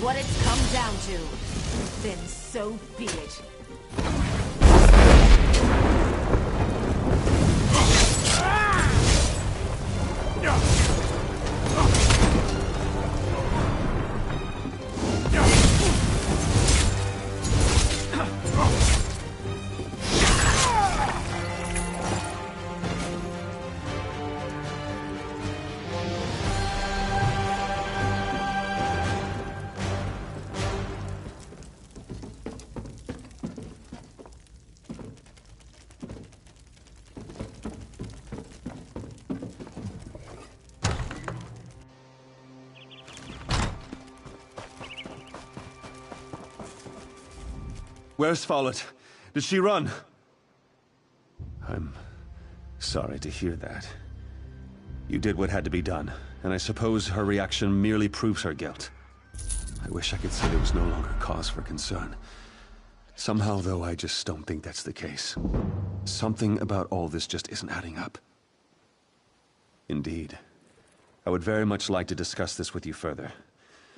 what it's come down to, then so be it. Where's Follett? Did she run? I'm sorry to hear that. You did what had to be done, and I suppose her reaction merely proves her guilt. I wish I could say there was no longer cause for concern. Somehow, though, I just don't think that's the case. Something about all this just isn't adding up. Indeed. I would very much like to discuss this with you further,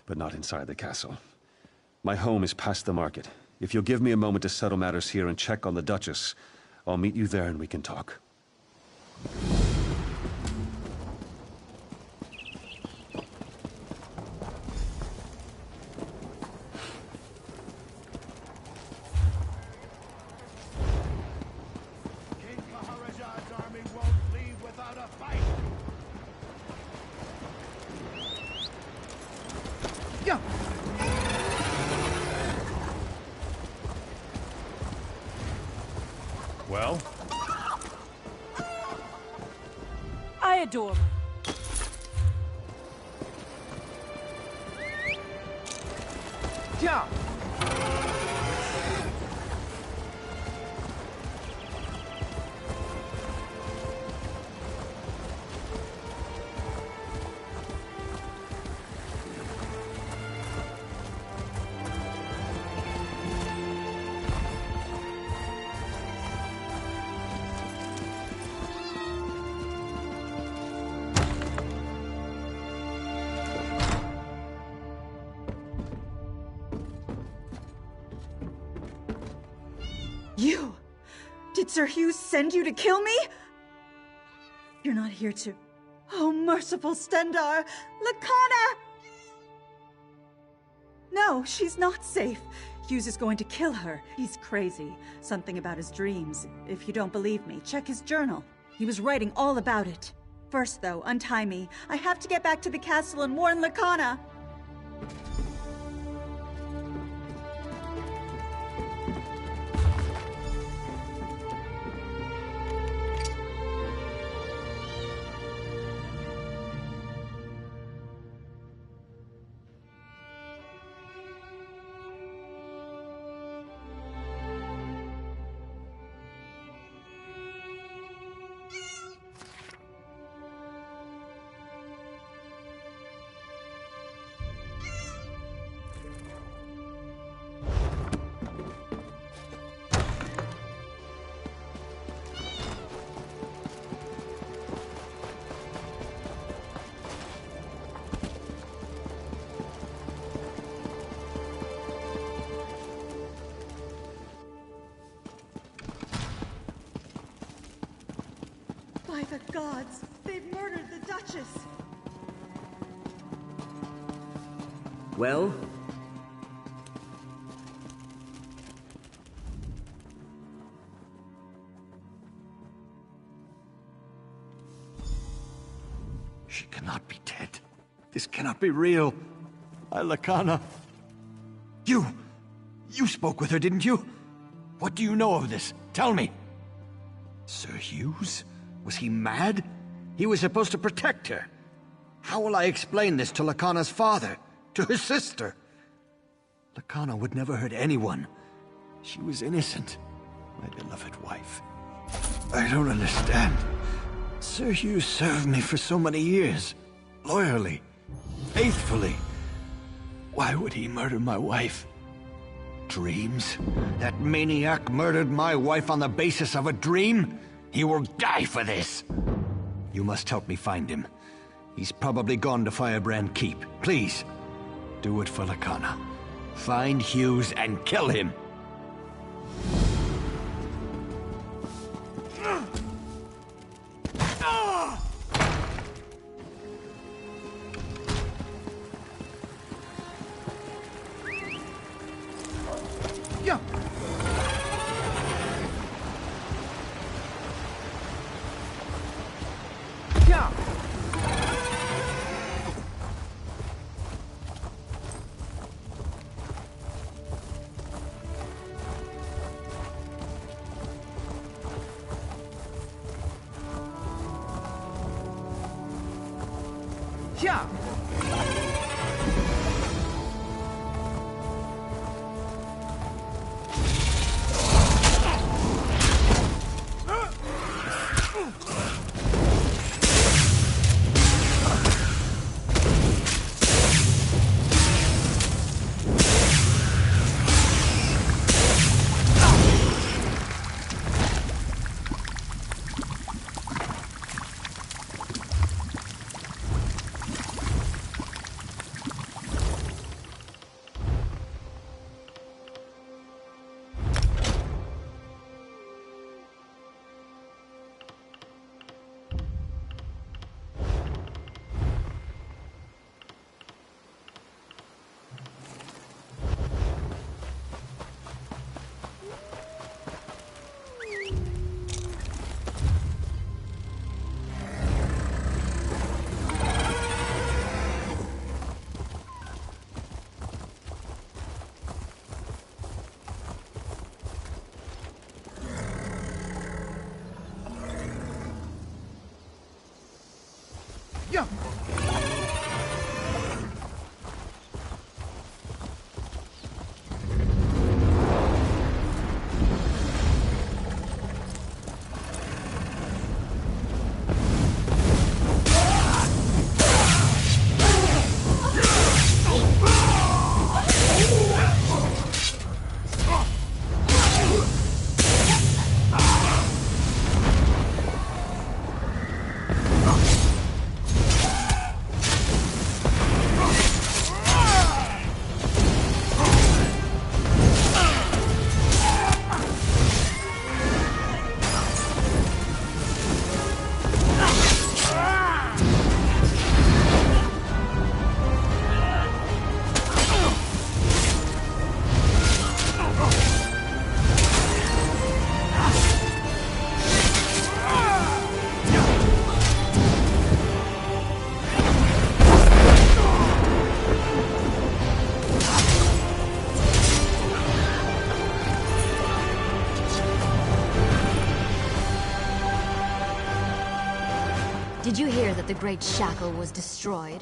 but not inside the castle. My home is past the market. If you'll give me a moment to settle matters here and check on the Duchess, I'll meet you there and we can talk. King Maharaja's army won't leave without a fight! Yeah. Well? I adore her. Yeah. You! Did Sir Hugh send you to kill me? You're not here to... Oh, merciful Stendarr! Lakana! No, she's not safe. Hughes is going to kill her. He's crazy. Something about his dreams. If you don't believe me, check his journal. He was writing all about it. First, though, untie me. I have to get back to the castle and warn Lakana. By the gods, they've murdered the Duchess! Well? She cannot be dead. This cannot be real. Lakana. You spoke with her, didn't you? What do you know of this? Tell me. Sir Hughes? Was he mad? He was supposed to protect her. How will I explain this to Lakana's father? To her sister? Lakana would never hurt anyone. She was innocent. My beloved wife. I don't understand. Sir Hughes served me for so many years. Loyally. Faithfully. Why would he murder my wife? Dreams? That maniac murdered my wife on the basis of a dream? He will die for this! You must help me find him. He's probably gone to Firebrand Keep. Please, Do it for Lacana. Find Hughes and kill him. Yeah. Yeah. Yeah. Yeah. Did you hear that the Great Shackle was destroyed?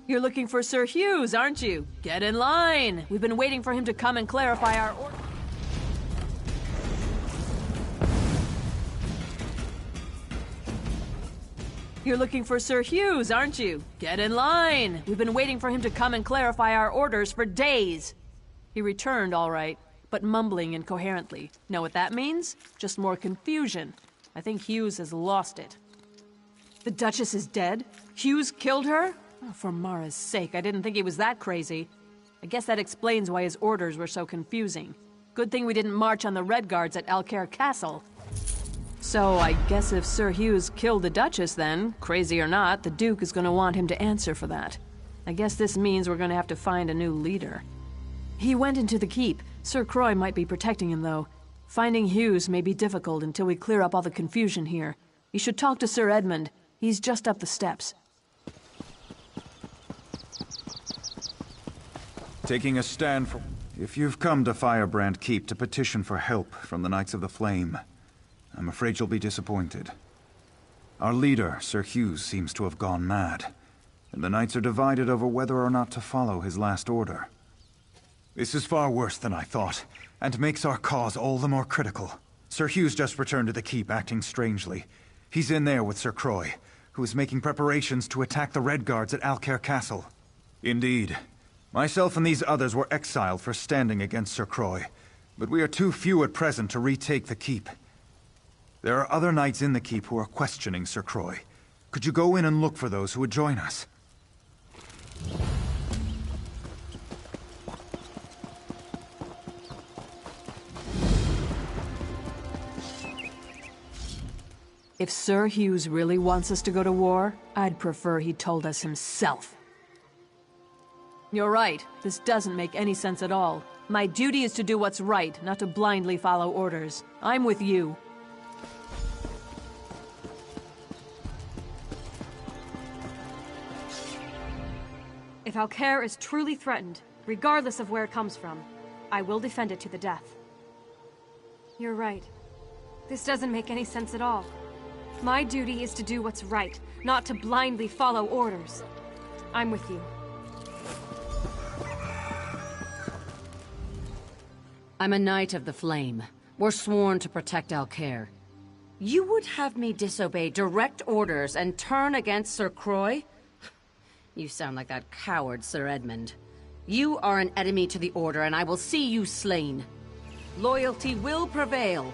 You're looking for Sir Hughes, aren't you? Get in line! We've been waiting for him to come and clarify our order. You're looking for Sir Hughes, aren't you? Get in line! We've been waiting for him to come and clarify our orders for days. He returned, all right, but mumbling incoherently. Know what that means? Just more confusion. I think Hughes has lost it. The Duchess is dead? Hughes killed her? Oh, for Mara's sake, I didn't think he was that crazy. I guess that explains why his orders were so confusing. Good thing we didn't march on the Red Guards at Alcaire Castle. So, I guess if Sir Hughes killed the Duchess then, crazy or not, the Duke is going to want him to answer for that. I guess this means we're going to have to find a new leader. He went into the keep. Sir Croix might be protecting him, though. Finding Hughes may be difficult until we clear up all the confusion here. You should talk to Sir Edmund. He's just up the steps. Taking a stand for... If you've come to Firebrand Keep to petition for help from the Knights of the Flame, I'm afraid you'll be disappointed. Our leader, Sir Hughes, seems to have gone mad, and the Knights are divided over whether or not to follow his last order. This is far worse than I thought, and makes our cause all the more critical. Sir Hughes just returned to the keep, acting strangely. He's in there with Sir Croix. who is making preparations to attack the Red Guards at Alcair Castle. Indeed. Myself and these others were exiled for standing against Sir Croy, but we are too few at present to retake the keep. There are other knights in the keep who are questioning Sir Croy. Could you go in and look for those who would join us? If Sir Hughes really wants us to go to war, I'd prefer he told us himself. You're right. This doesn't make any sense at all. My duty is to do what's right, not to blindly follow orders. I'm with you. If Alcair is truly threatened, regardless of where it comes from, I will defend it to the death. You're right. This doesn't make any sense at all. My duty is to do what's right, not to blindly follow orders. I'm with you. I'm a Knight of the Flame. We're sworn to protect Alcair. You would have me disobey direct orders and turn against Sir Croy? You sound like that coward, Sir Edmund. You are an enemy to the Order, and I will see you slain. Loyalty will prevail.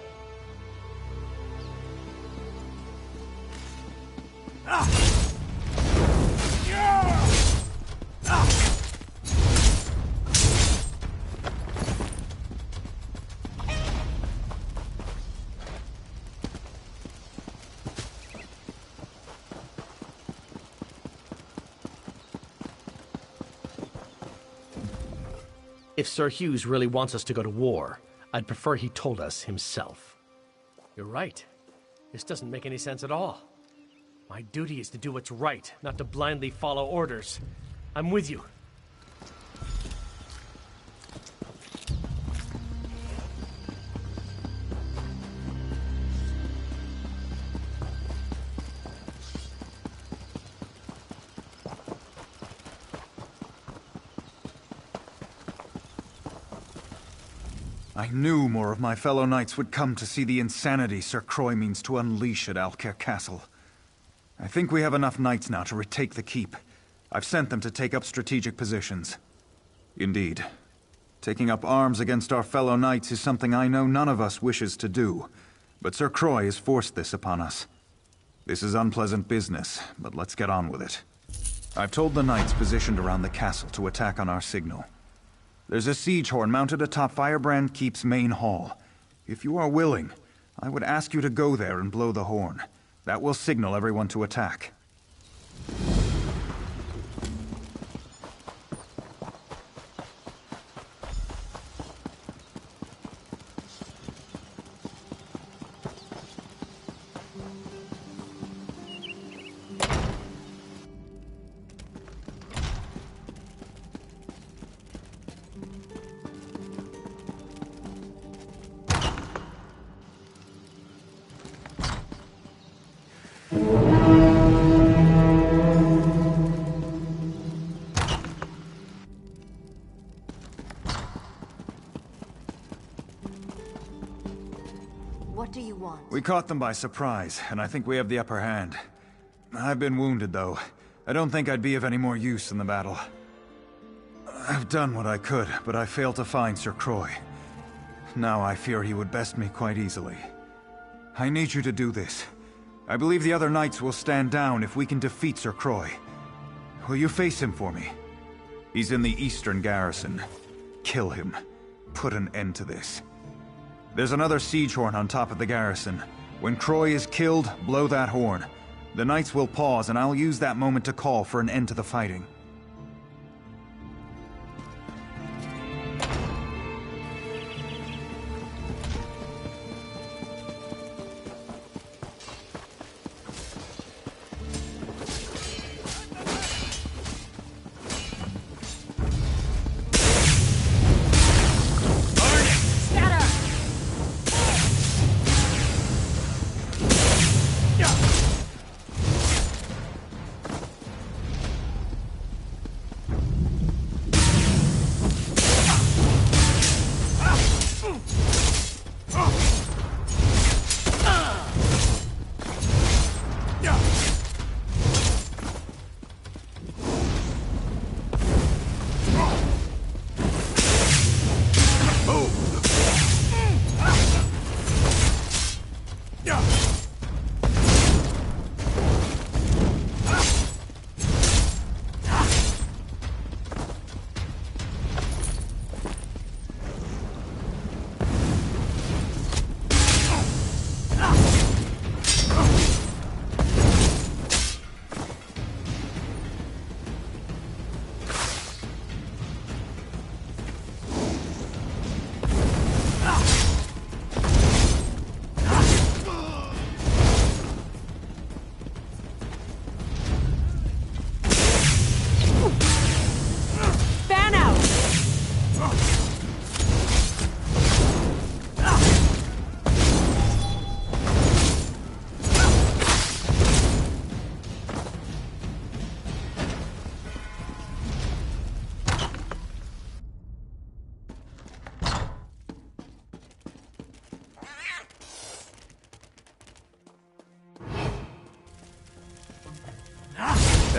If Sir Hughes really wants us to go to war, I'd prefer he told us himself. You're right. This doesn't make any sense at all. My duty is to do what's right, not to blindly follow orders. I'm with you. I knew more of my fellow knights would come to see the insanity Sir Croy means to unleash at Alcair Castle. I think we have enough knights now to retake the keep. I've sent them to take up strategic positions. Indeed. Taking up arms against our fellow knights is something I know none of us wishes to do, but Sir Croy has forced this upon us. This is unpleasant business, but let's get on with it. I've told the knights positioned around the castle to attack on our signal. There's a siege horn mounted atop Firebrand Keep's main hall. If you are willing, I would ask you to go there and blow the horn. That will signal everyone to attack. What do you want? We caught them by surprise, and I think we have the upper hand. I've been wounded, though. I don't think I'd be of any more use in the battle. I've done what I could, but I failed to find Sir Croy. Now I fear he would best me quite easily. I need you to do this. I believe the other knights will stand down if we can defeat Sir Croy. Will you face him for me? He's in the eastern garrison. Kill him. Put an end to this. There's another siege horn on top of the garrison. When Croy is killed, blow that horn. The knights will pause, and I'll use that moment to call for an end to the fighting.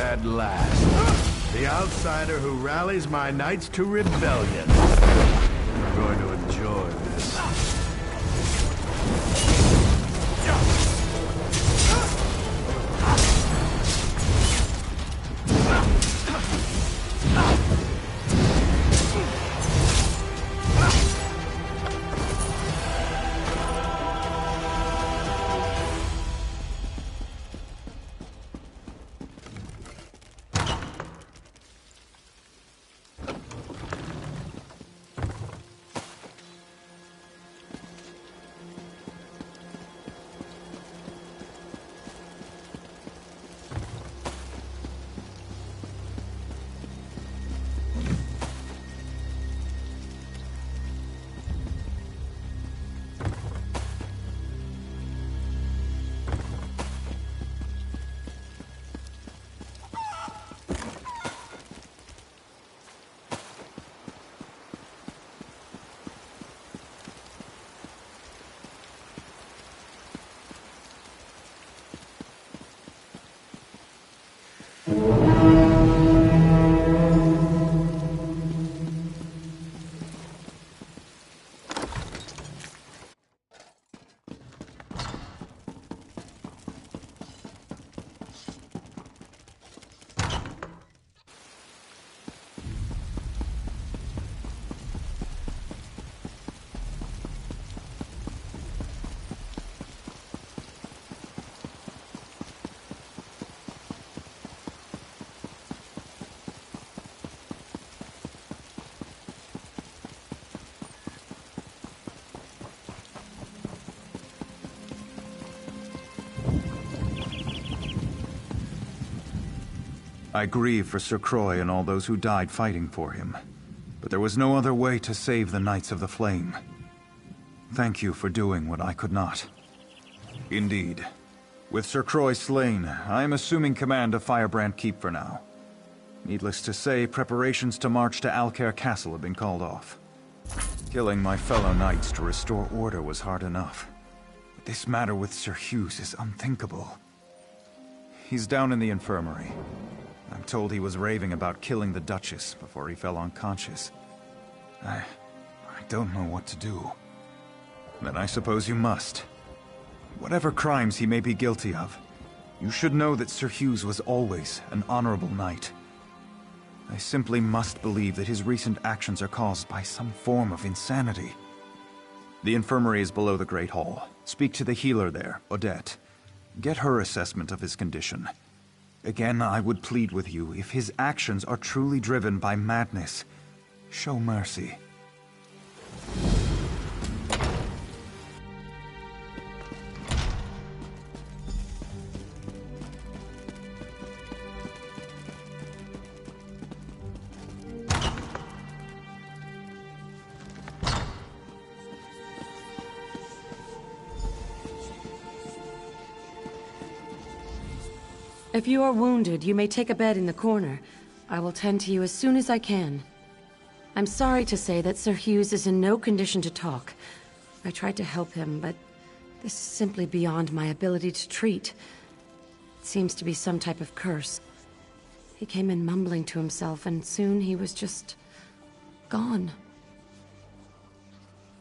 At last. The outsider who rallies my knights to rebellion. You're going to enjoy this. I grieve for Sir Croix and all those who died fighting for him, but there was no other way to save the Knights of the Flame. Thank you for doing what I could not. Indeed. With Sir Croix slain, I am assuming command of Firebrand Keep for now. Needless to say, preparations to march to Alcaire Castle have been called off. Killing my fellow knights to restore order was hard enough. But this matter with Sir Hughes is unthinkable. He's down in the infirmary. I'm told he was raving about killing the Duchess before he fell unconscious. I don't know what to do. Then I suppose you must. Whatever crimes he may be guilty of, you should know that Sir Hughes was always an honorable knight. I simply must believe that his recent actions are caused by some form of insanity. The infirmary is below the Great Hall. Speak to the healer there, Odette. Get her assessment of his condition. Again, I would plead with you, if his actions are truly driven by madness, show mercy. If you are wounded, you may take a bed in the corner. I will tend to you as soon as I can. I'm sorry to say that Sir Hughes is in no condition to talk. I tried to help him, but this is simply beyond my ability to treat. It seems to be some type of curse. He came in mumbling to himself, and soon he was just gone.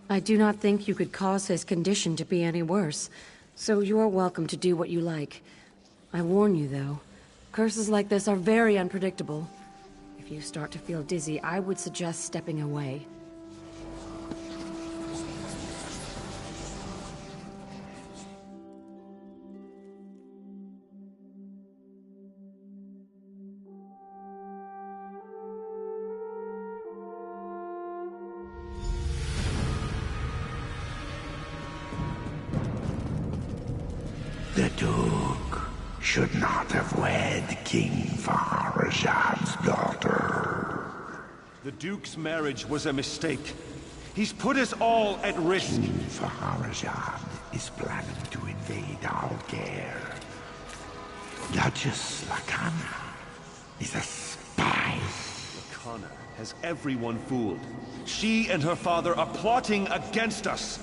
I do not think you could cause his condition to be any worse, so you are welcome to do what you like. I warn you, though, curses like this are very unpredictable. If you start to feel dizzy, I would suggest stepping away. The Duke should not have wed King Farazad's daughter. The Duke's marriage was a mistake. He's put us all at risk. King Farazad is planning to invade Alcaire. Duchess Lacana is a spy. Lacana has everyone fooled. She and her father are plotting against us.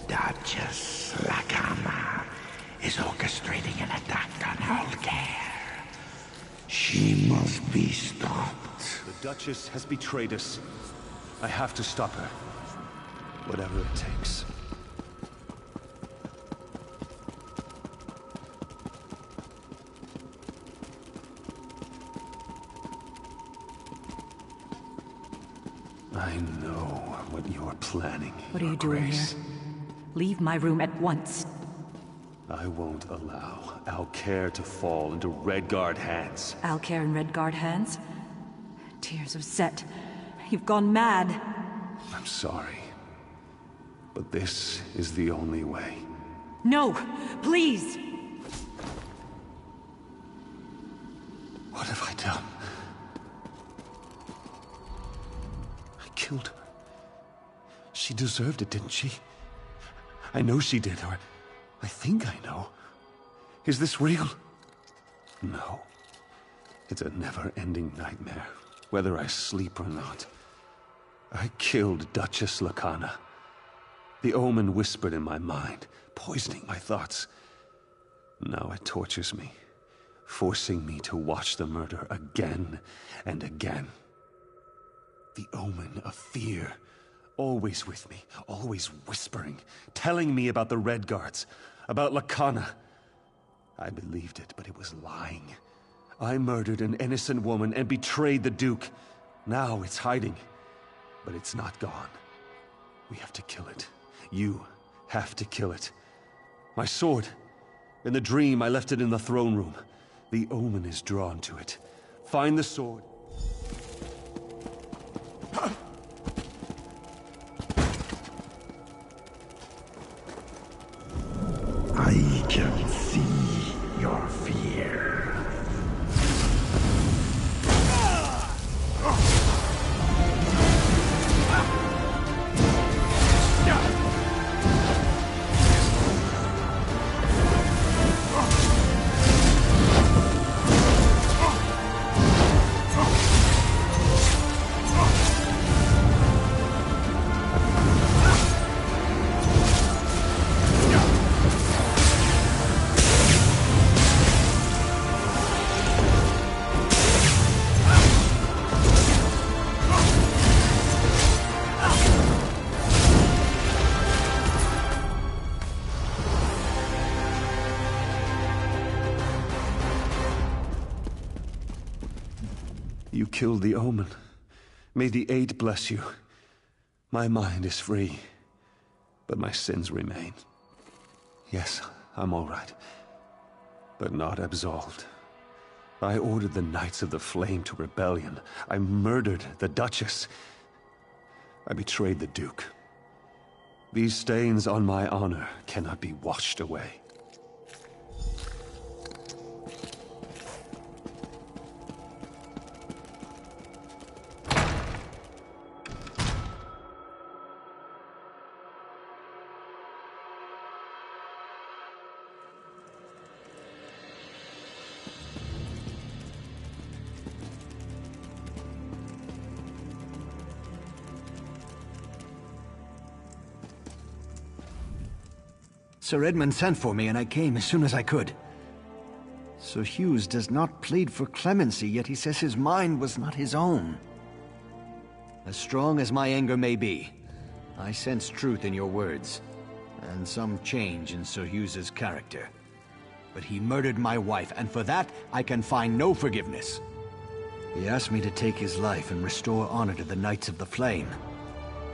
Duchess Lacana is orchestrating an attack on Alcaire. She must be stopped. The Duchess has betrayed us. I have to stop her. Whatever it takes. I know what you're planning. What are you doing here? Leave my room at once. I won't allow Alcair to fall into Redguard hands. Alcair in Redguard hands? Tears of Set. You've gone mad. I'm sorry. But this is the only way. No! Please! What have I done? I killed her. She deserved it, didn't she? I know she did, or I think I know. Is this real? No. It's a never-ending nightmare, whether I sleep or not. I killed Duchess Lacana. The omen whispered in my mind, poisoning my thoughts. Now it tortures me, forcing me to watch the murder again and again. The omen of fear, always with me, always whispering, telling me about the Redguards, about Lacana. I believed it, but it was lying. I murdered an innocent woman and betrayed the Duke. Now it's hiding, but it's not gone. We have to kill it. You have to kill it. My sword. In the dream, I left it in the throne room. The omen is drawn to it. Find the sword. I can see your fear. You killed the omen. May the Eight bless you. My mind is free, but my sins remain. Yes, I'm all right, but not absolved. I ordered the Knights of the Flame to rebellion. I murdered the Duchess. I betrayed the Duke. These stains on my honor cannot be washed away. Sir Edmund sent for me, and I came as soon as I could. Sir Hughes does not plead for clemency, yet he says his mind was not his own. As strong as my anger may be, I sense truth in your words, and some change in Sir Hughes's character. But he murdered my wife, and for that, I can find no forgiveness. He asked me to take his life and restore honor to the Knights of the Flame.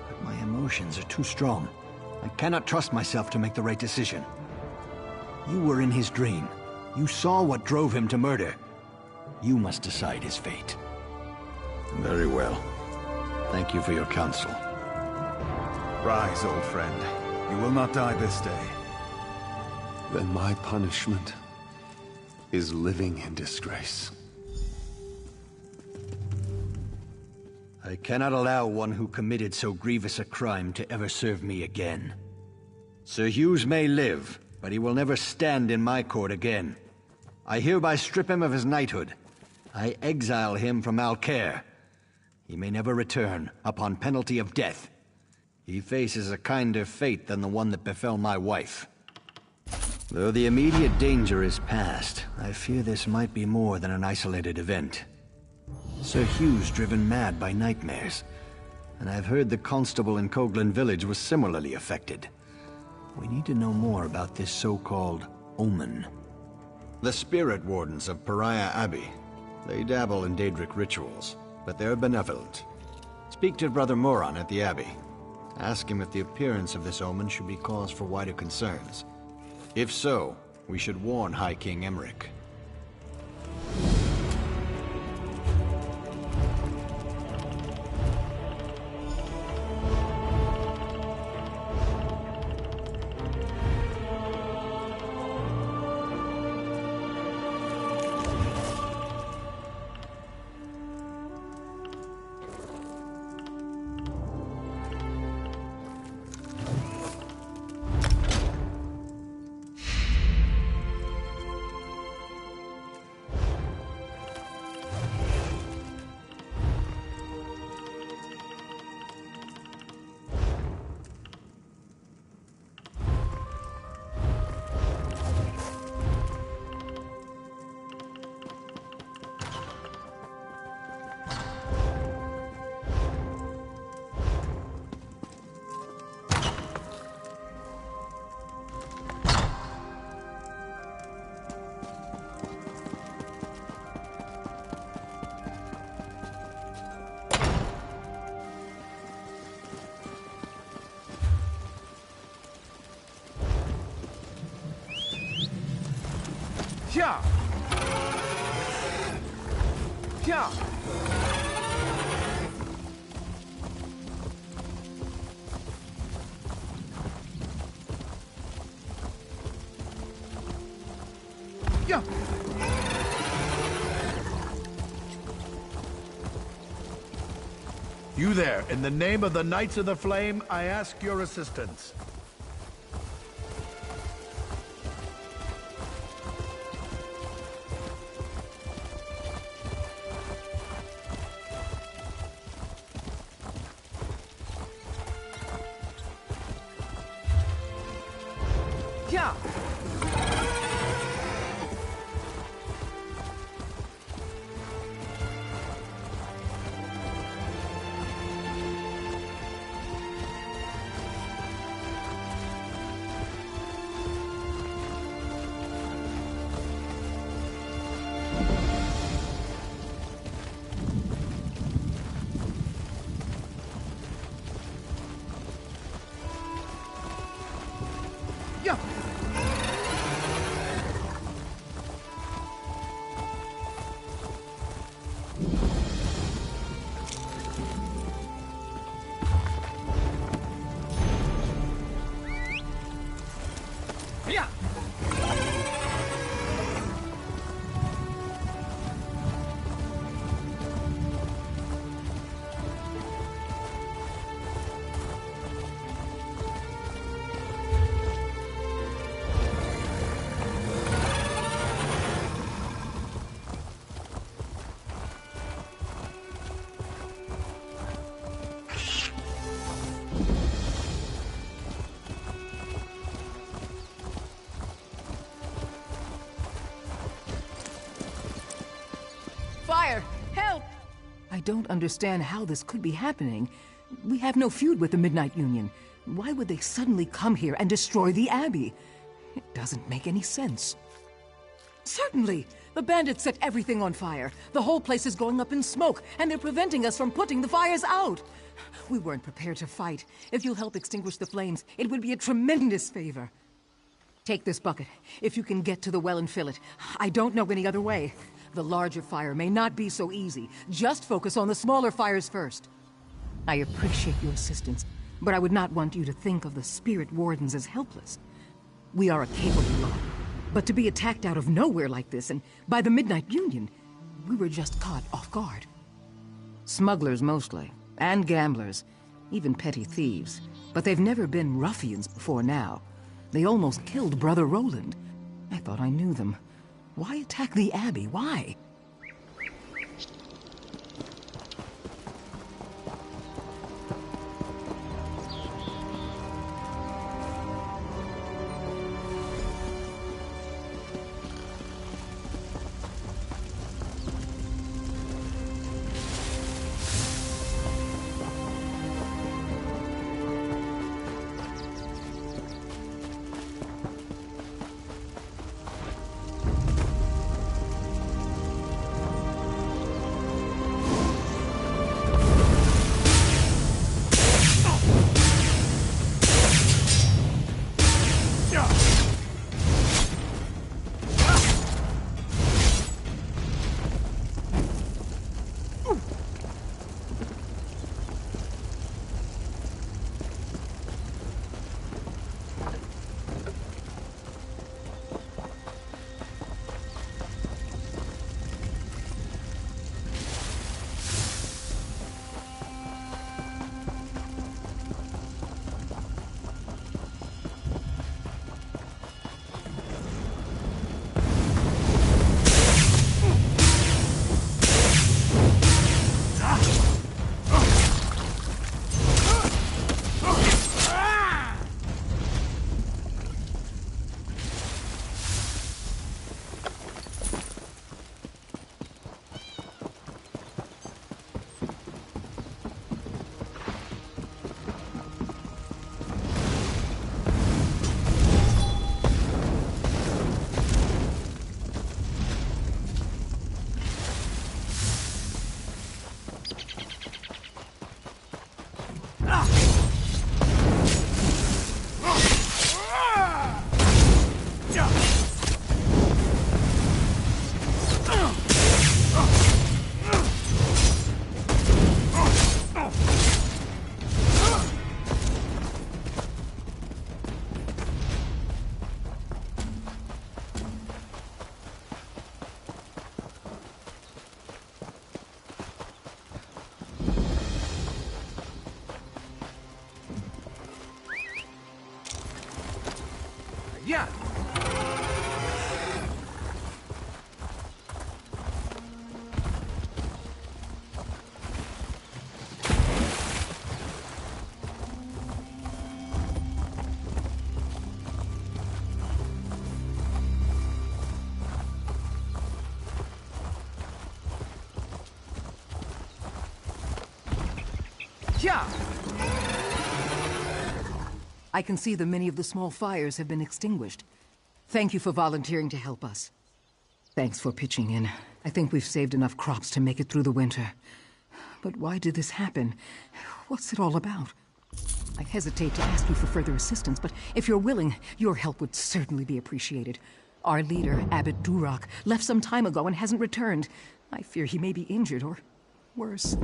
But my emotions are too strong. I cannot trust myself to make the right decision. You were in his dream. You saw what drove him to murder. You must decide his fate. Very well. Thank you for your counsel. Rise, old friend. You will not die this day. Then my punishment is living in disgrace. I cannot allow one who committed so grievous a crime to ever serve me again. Sir Hughes may live, but he will never stand in my court again. I hereby strip him of his knighthood. I exile him from Alcair. He may never return, upon penalty of death. He faces a kinder fate than the one that befell my wife. Though the immediate danger is past, I fear this might be more than an isolated event. Sir Hugh's driven mad by nightmares, and I've heard the constable in Coghlan village was similarly affected. We need to know more about this so-called omen. The spirit wardens of Pariah Abbey. They dabble in Daedric rituals, but they're benevolent. Speak to Brother Moran at the Abbey. Ask him if the appearance of this omen should be cause for wider concerns. If so, we should warn High King Emmerich. Yeah. Yeah. Yeah. You there, in the name of the Knights of the Flame, I ask your assistance. Yeah. Yeah. Yeah. Fire! Help! I don't understand how this could be happening. We have no feud with the Midnight Union. Why would they suddenly come here and destroy the Abbey? It doesn't make any sense. Certainly! The bandits set everything on fire. The whole place is going up in smoke, and they're preventing us from putting the fires out. We weren't prepared to fight. If you'll help extinguish the flames, it would be a tremendous favor. Take this bucket, if you can get to the well and fill it. I don't know any other way. The larger fire may not be so easy. Just focus on the smaller fires first. I appreciate your assistance, but I would not want you to think of the spirit wardens as helpless. We are a capable lot, but to be attacked out of nowhere like this, and by the Midnight Union, we were just caught off guard. Smugglers mostly, and gamblers, even petty thieves. But they've never been ruffians before now. They almost killed Brother Roland. I thought I knew them. Why attack the Abbey? Why? Yeah. I can see that many of the small fires have been extinguished. Thank you for volunteering to help us. Thanks for pitching in. I think we've saved enough crops to make it through the winter. But why did this happen? What's it all about? I hesitate to ask you for further assistance, but if you're willing, your help would certainly be appreciated. Our leader, Abbot Duroc, left some time ago and hasn't returned. I fear he may be injured or worse.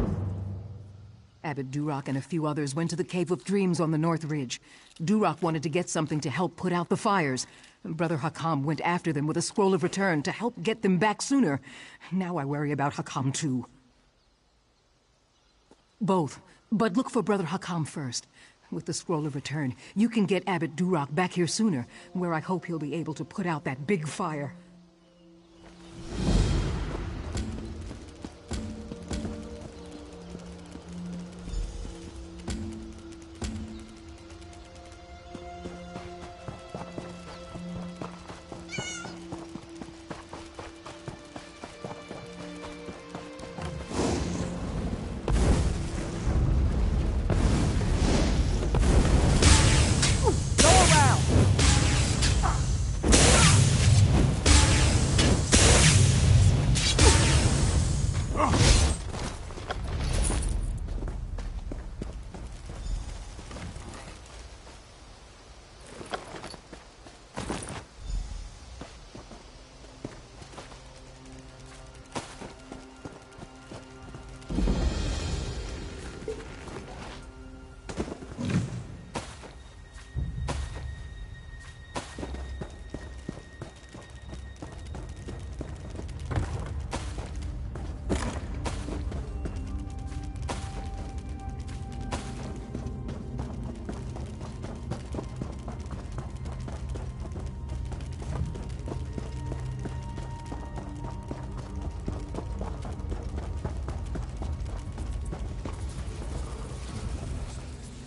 Abbot Duroc and a few others went to the Cave of Dreams on the North Ridge. Duroc wanted to get something to help put out the fires. Brother Hakam went after them with a scroll of return to help get them back sooner. Now I worry about Hakam too. Both, but look for Brother Hakam first. With the scroll of return, you can get Abbot Duroc back here sooner, where I hope he'll be able to put out that big fire.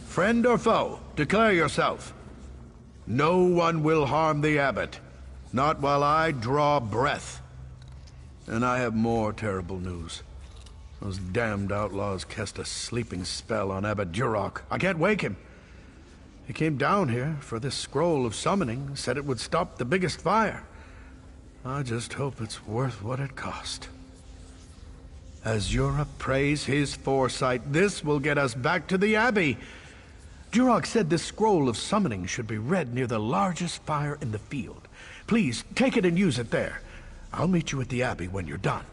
Friend or foe, declare yourself. No one will harm the abbot. Not while I draw breath. And I have more terrible news. Those damned outlaws cast a sleeping spell on Abbot Duroc. I can't wake him. He came down here for this scroll of summoning, said it would stop the biggest fire. I just hope it's worth what it cost. As Europe praise his foresight, this will get us back to the Abbey. Duroc said this scroll of summoning should be read near the largest fire in the field. Please, take it and use it there. I'll meet you at the Abbey when you're done.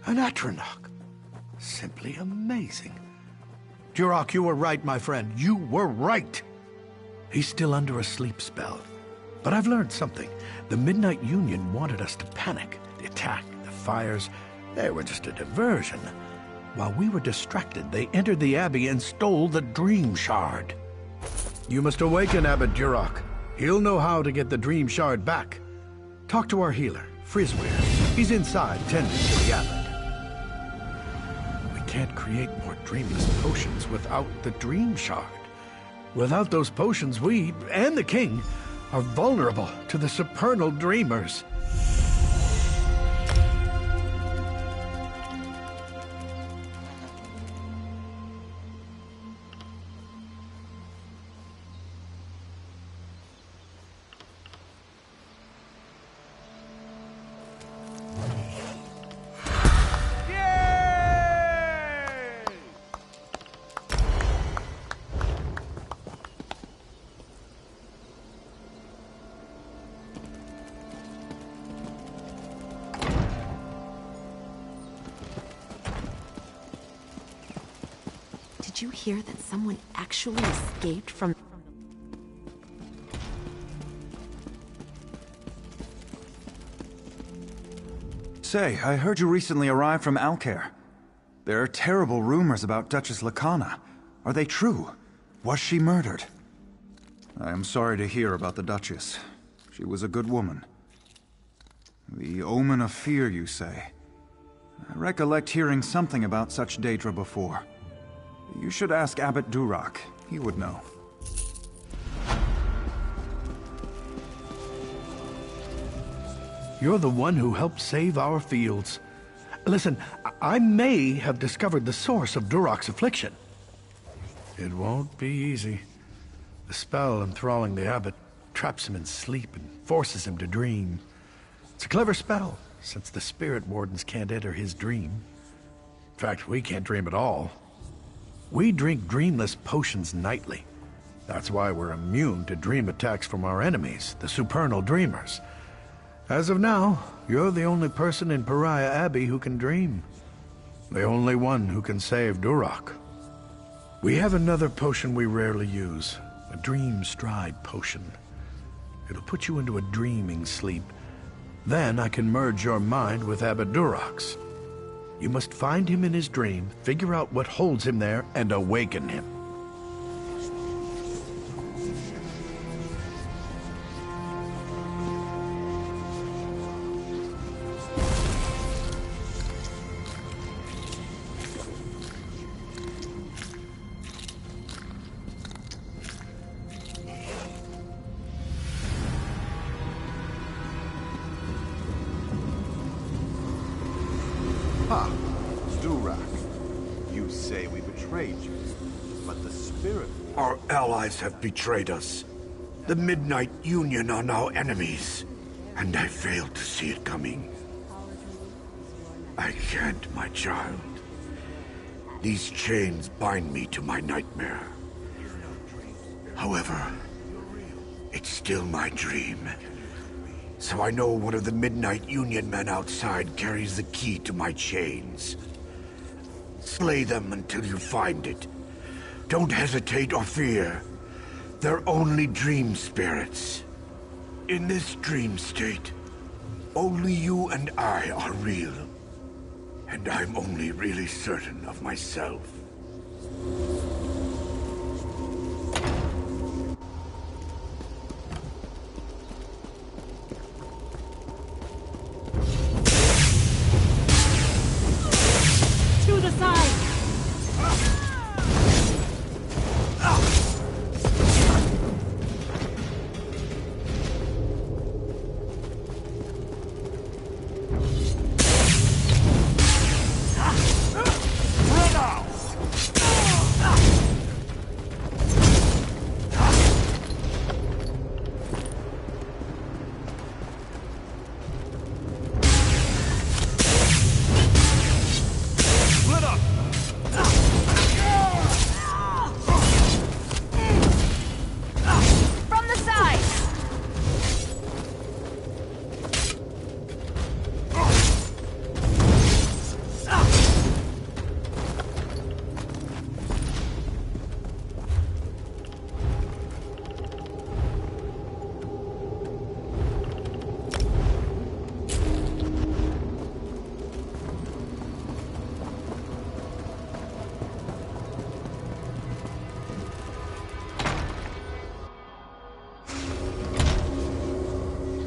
An Atronach. Simply amazing. Duroc, you were right, my friend. You were right. He's still under a sleep spell. But I've learned something. The Midnight Union wanted us to panic. The attack, the fires, they were just a diversion. While we were distracted, they entered the Abbey and stole the Dream Shard. You must awaken Abbot Duroc. He'll know how to get the Dream Shard back. Talk to our healer, Frisweir. He's inside, tending to the Abbot. We can't create more dreamless potions without the Dream Shard. Without those potions, we, and the King, are vulnerable to the supernal dreamers. Did you hear that someone actually escaped from... Say, I heard you recently arrived from Alcair. There are terrible rumors about Duchess Lacana. Are they true? Was she murdered? I am sorry to hear about the Duchess. She was a good woman. The omen of fear, you say? I recollect hearing something about such Daedra before. You should ask Abbot Durak. He would know. You're the one who helped save our fields. Listen, I may have discovered the source of Durak's affliction. It won't be easy. The spell enthralling the abbot traps him in sleep and forces him to dream. It's a clever spell, since the spirit wardens can't enter his dream. In fact, we can't dream at all. We drink dreamless potions nightly. That's why we're immune to dream attacks from our enemies, the supernal dreamers. As of now, you're the only person in Pariah Abbey who can dream. The only one who can save Durak. We have another potion we rarely use, a dream stride potion. It'll put you into a dreaming sleep. Then I can merge your mind with Abbot Durak's. You must find him in his dream, figure out what holds him there, and awaken him. Ha! Durak, you say we betrayed you, but the spirit... Our allies have betrayed us. The Midnight Union are now enemies, and I failed to see it coming. I can't, my child. These chains bind me to my nightmare. However, it's still my dream. So I know one of the Midnight Union men outside carries the key to my chains. Slay them until you find it. Don't hesitate or fear. They're only dream spirits. In this dream state, only you and I are real. And I'm only really certain of myself. To the side!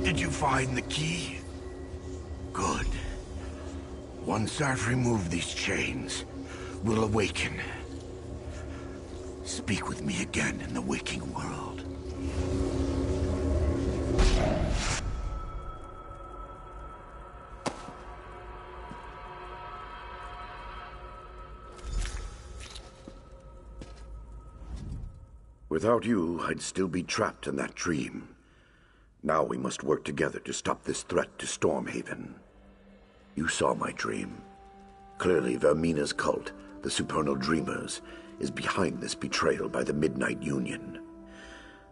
Did you find the key? Good. Once I've removed these chains, we'll awaken. Speak with me again in the waking world. Without you, I'd still be trapped in that dream. Now we must work together to stop this threat to Stormhaven. You saw my dream. Clearly, Vermina's cult, the Supernal Dreamers, is behind this betrayal by the Midnight Union.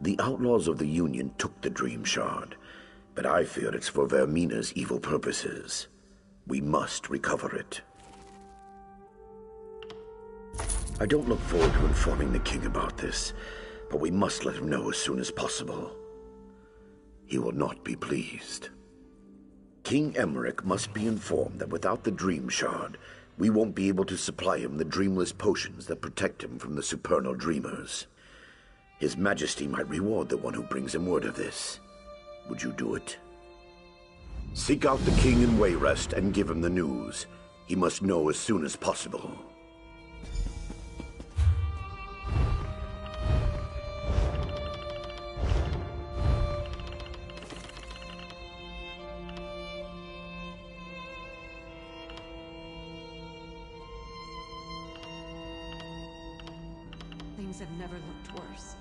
The outlaws of the Union took the Dream Shard, but I fear it's for Vermina's evil purposes. We must recover it. I don't look forward to informing the king about this, but we must let him know as soon as possible. He will not be pleased. King Emmerich must be informed that without the Dream Shard, we won't be able to supply him the dreamless potions that protect him from the supernal dreamers. His Majesty might reward the one who brings him word of this. Would you do it? Seek out the king in Wayrest and give him the news. He must know as soon as possible. Things have never looked worse.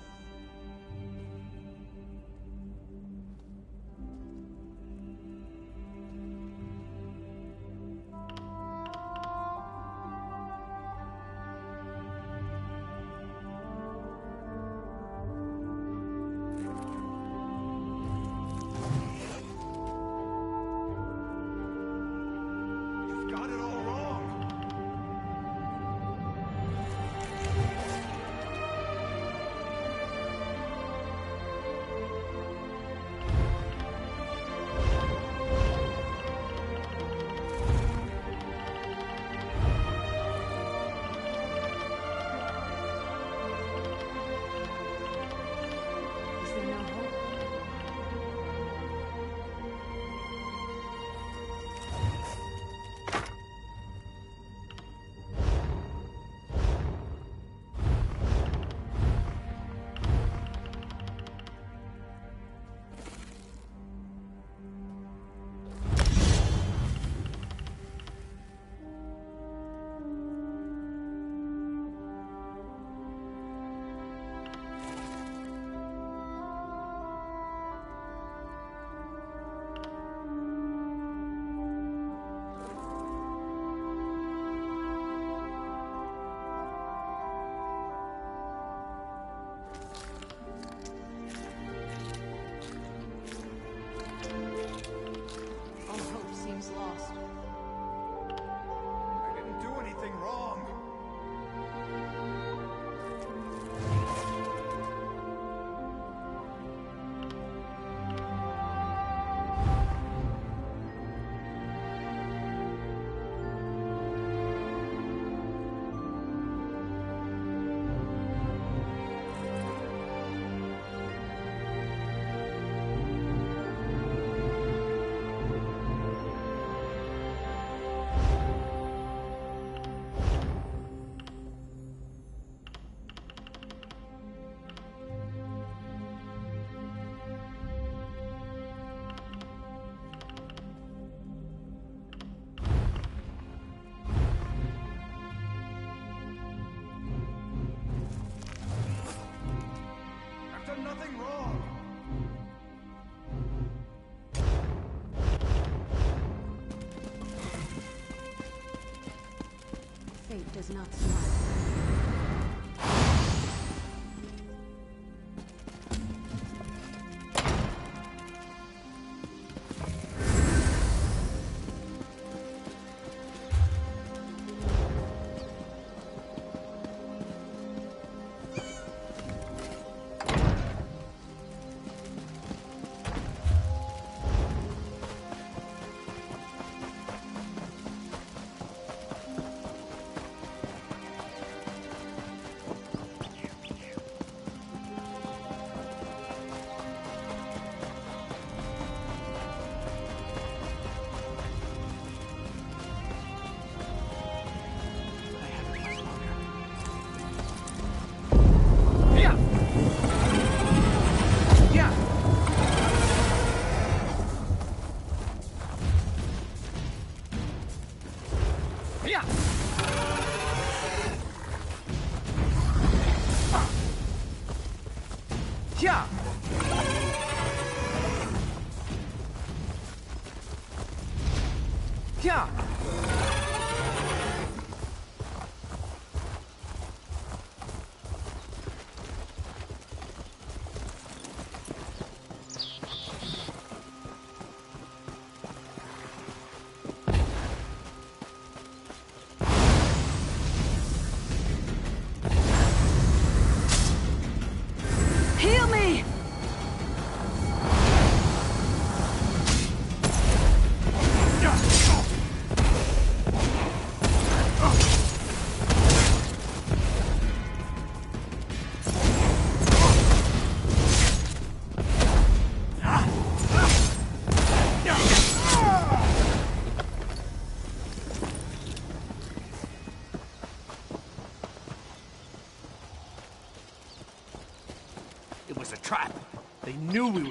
Fate does not smile.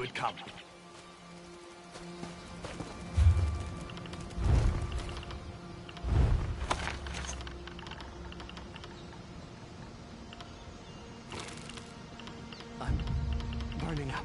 will come. I'm burning up.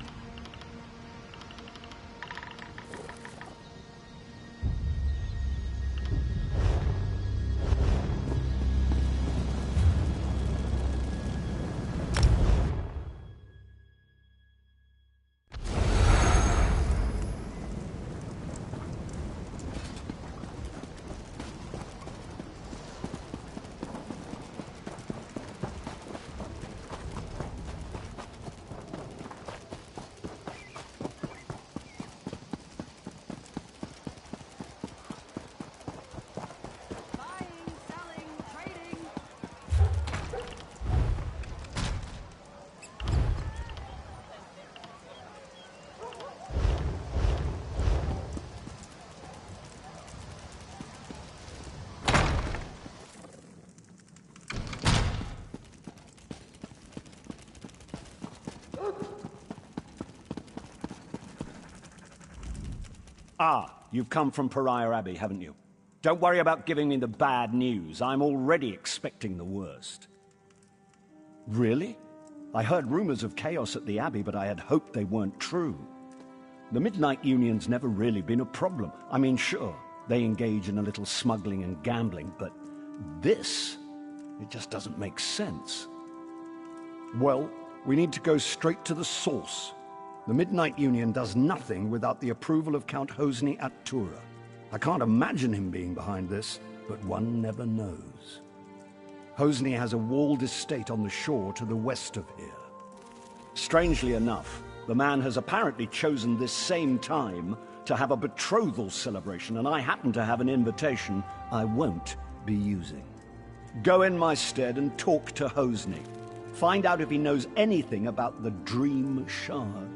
Ah, you've come from Pariah Abbey, haven't you? Don't worry about giving me the bad news. I'm already expecting the worst. Really? I heard rumors of chaos at the Abbey, but I had hoped they weren't true. The Midnight Union's never really been a problem. I mean, sure, they engage in a little smuggling and gambling, but this, it just doesn't make sense. Well, we need to go straight to the source. The Midnight Union does nothing without the approval of Count Hosni at Tura. I can't imagine him being behind this, but one never knows. Hosni has a walled estate on the shore to the west of here. Strangely enough, the man has apparently chosen this same time to have a betrothal celebration, and I happen to have an invitation I won't be using. Go in my stead and talk to Hosni. Find out if he knows anything about the Dream Shard.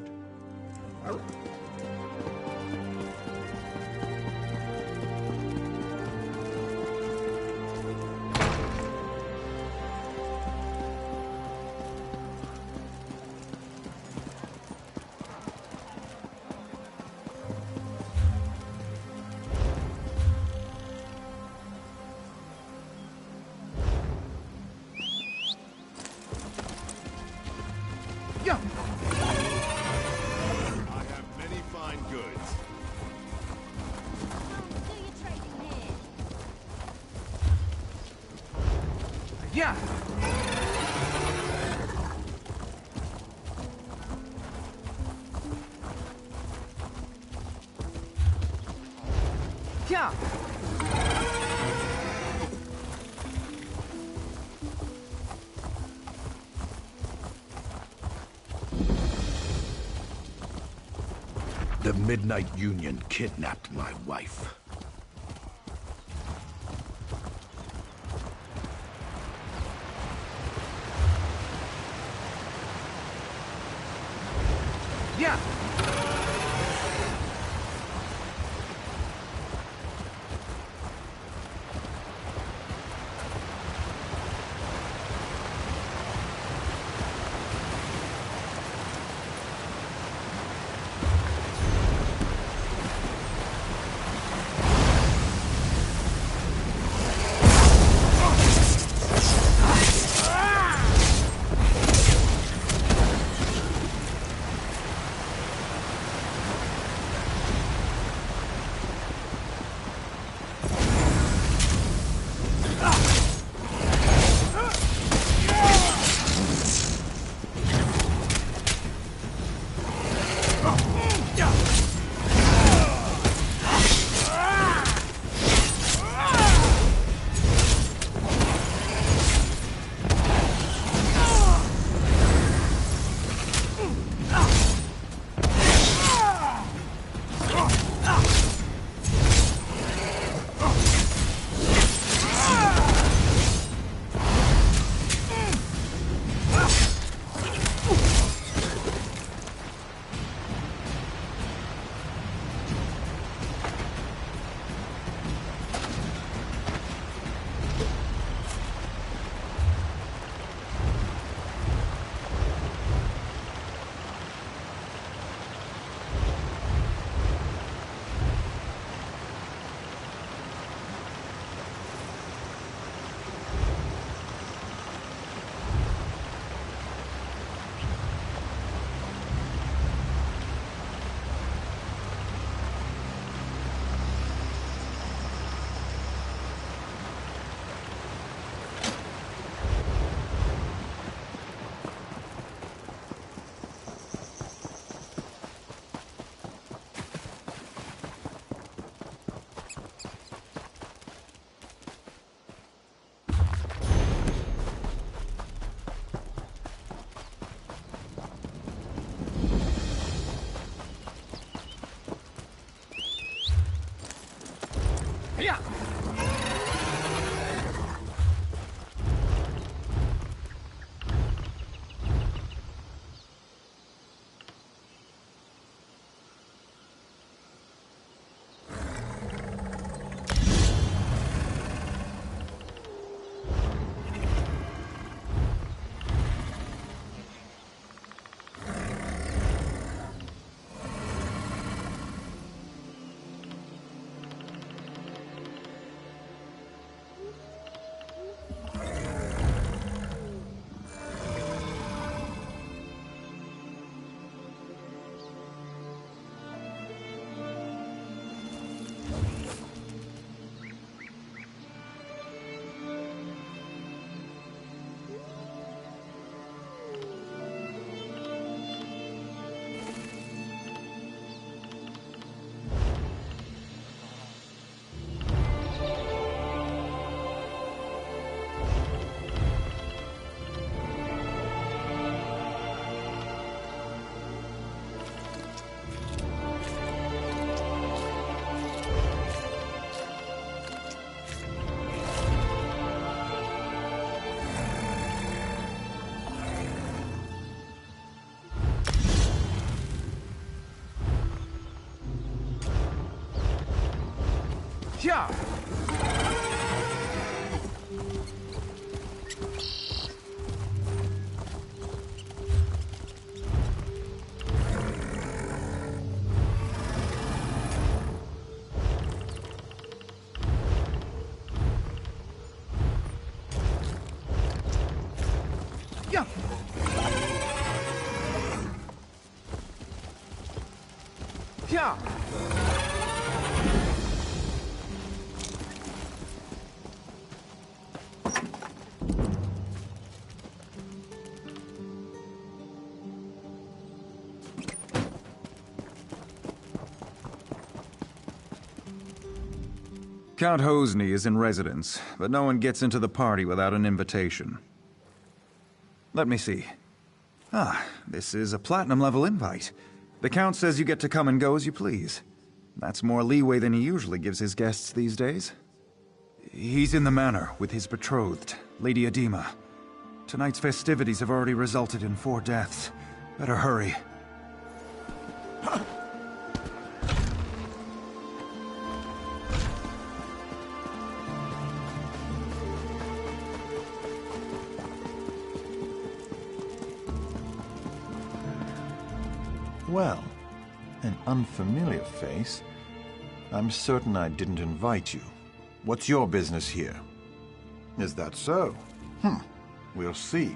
Yeah. Yeah. Yeah. The Midnight Union kidnapped my wife. Yeah. Yeah. Yeah. Yeah. Yeah. Count Hosni is in residence, but no one gets into the party without an invitation. Let me see. This is a platinum-level invite. The Count says you get to come and go as you please. That's more leeway than he usually gives his guests these days. He's in the manor with his betrothed, Lady Adima. Tonight's festivities have already resulted in 4 deaths. Better hurry. Well, an unfamiliar face. I'm certain I didn't invite you. What's your business here? Is that so? We'll see.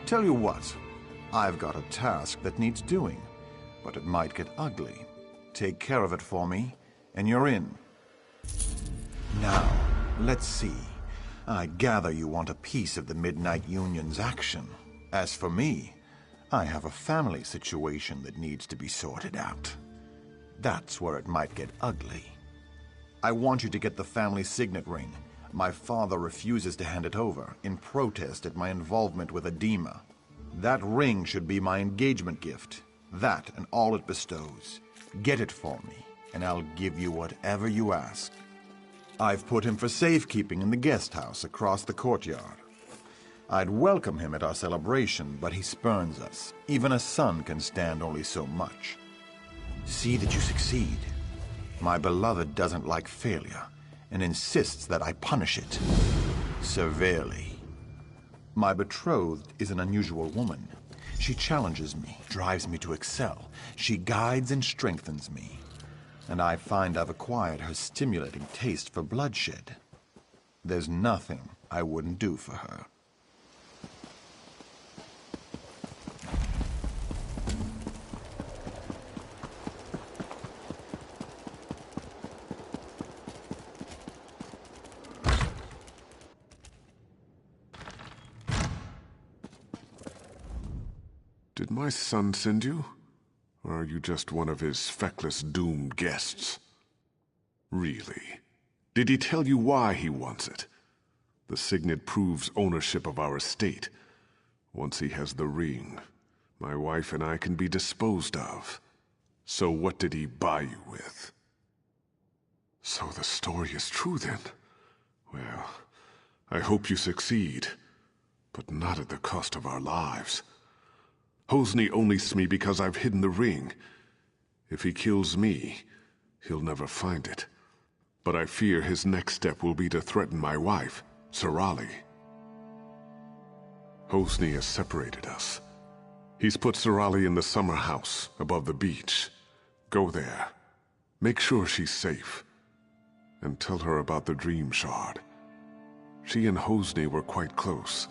Tell you what, I've got a task that needs doing, but it might get ugly. Take care of it for me, and you're in. Now, let's see. I gather you want a piece of the Midnight Union's action. As for me, I have a family situation that needs to be sorted out. That's where it might get ugly. I want you to get the family signet ring. My father refuses to hand it over, in protest at my involvement with Adima. That ring should be my engagement gift. That and all it bestows. Get it for me, and I'll give you whatever you ask. I've put him for safekeeping in the guest house across the courtyard. I'd welcome him at our celebration, but he spurns us. Even a son can stand only so much. See that you succeed. My beloved doesn't like failure, and insists that I punish it severely. My betrothed is an unusual woman. She challenges me, drives me to excel. She guides and strengthens me. And I find I've acquired her stimulating taste for bloodshed. There's nothing I wouldn't do for her. Did my son send you? Or are you just one of his feckless, doomed guests? Really? Did he tell you why he wants it? The signet proves ownership of our estate. Once he has the ring, my wife and I can be disposed of. So what did he buy you with? So the story is true then? Well, I hope you succeed, but not at the cost of our lives. Hosni only sees me because I've hidden the ring. If he kills me, he'll never find it. But I fear his next step will be to threaten my wife, Sorali. Hosni has separated us. He's put Sorali in the summer house above the beach. Go there. Make sure she's safe. And tell her about the Dream Shard. She and Hosni were quite close.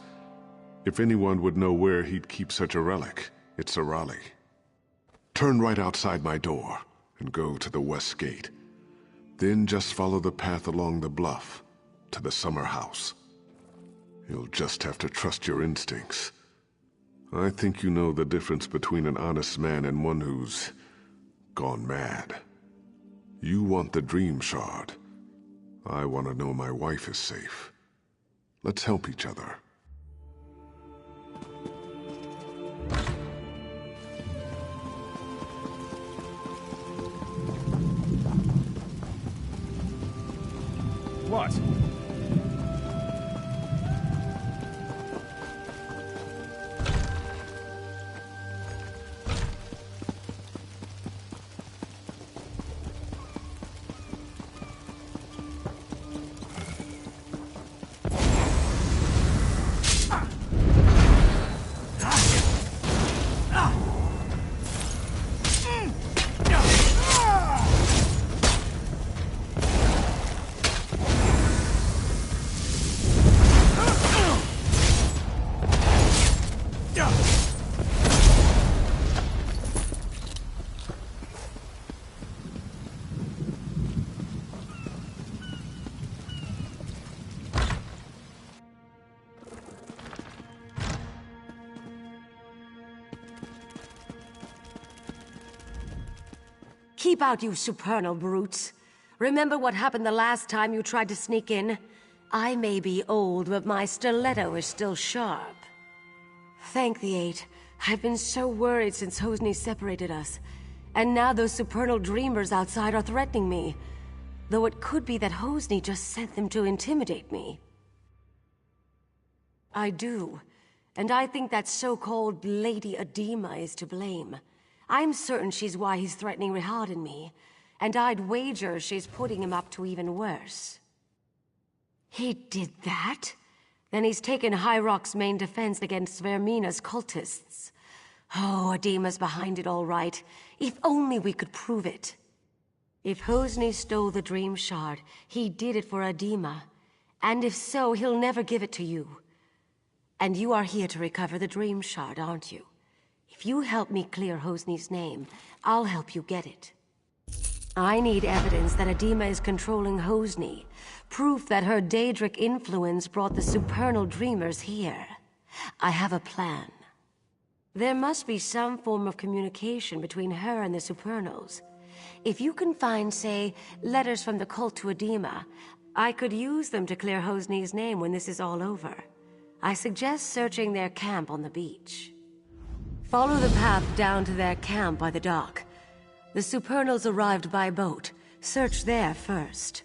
If anyone would know where he'd keep such a relic, it's Sorali. Turn right outside my door and go to the west gate. Then just follow the path along the bluff to the summer house. You'll just have to trust your instincts. I think you know the difference between an honest man and one who's gone mad. You want the Dream Shard. I want to know my wife is safe. Let's help each other. What? Keep out, you supernal brutes. Remember what happened the last time you tried to sneak in? I may be old, but my stiletto is still sharp. Thank the Eight. I've been so worried since Hosni separated us. And now those supernal dreamers outside are threatening me. Though it could be that Hosni just sent them to intimidate me. I do. And I think that so-called Lady Adema is to blame. I'm certain she's why he's threatening Rihad and me. And I'd wager she's putting him up to even worse. He did that? Then he's taken High Rock's main defense against Vermina's cultists. Oh, Adema's behind it all right. If only we could prove it. If Hosni stole the Dream Shard, he did it for Adema. And if so, he'll never give it to you. And you are here to recover the Dream Shard, aren't you? If you help me clear Hosni's name, I'll help you get it. I need evidence that Adema is controlling Hosni. Proof that her Daedric influence brought the supernal dreamers here. I have a plan. There must be some form of communication between her and the supernals. If you can find, say, letters from the cult to Adema, I could use them to clear Hosni's name when this is all over. I suggest searching their camp on the beach. Follow the path down to their camp by the dock. The supernals arrived by boat. Search there first.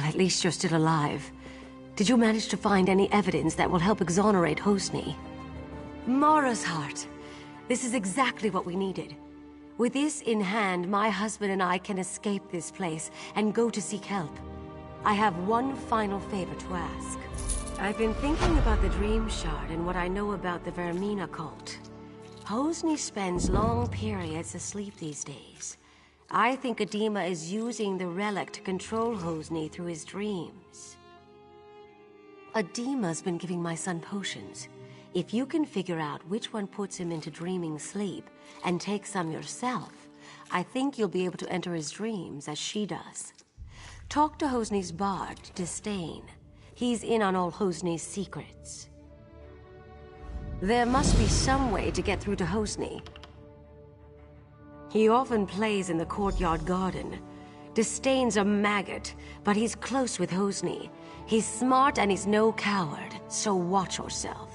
at least you're still alive. Did you manage to find any evidence that will help exonerate Hosni? Mara's heart. This is exactly what we needed. With this in hand, my husband and I can escape this place and go to seek help. I have one final favor to ask. I've been thinking about the Dream Shard and what I know about the Vermina cult. Hosni spends long periods asleep these days. I think Adema is using the relic to control Hosni through his dreams. Adema's been giving my son potions. If you can figure out which one puts him into dreaming sleep, and take some yourself, I think you'll be able to enter his dreams as she does. Talk to Hosni's bard, Disdain. He's in on all Hosni's secrets. There must be some way to get through to Hosni. He often plays in the courtyard garden. Disdain's a maggot, but he's close with Hosni. He's smart and he's no coward, so watch yourself.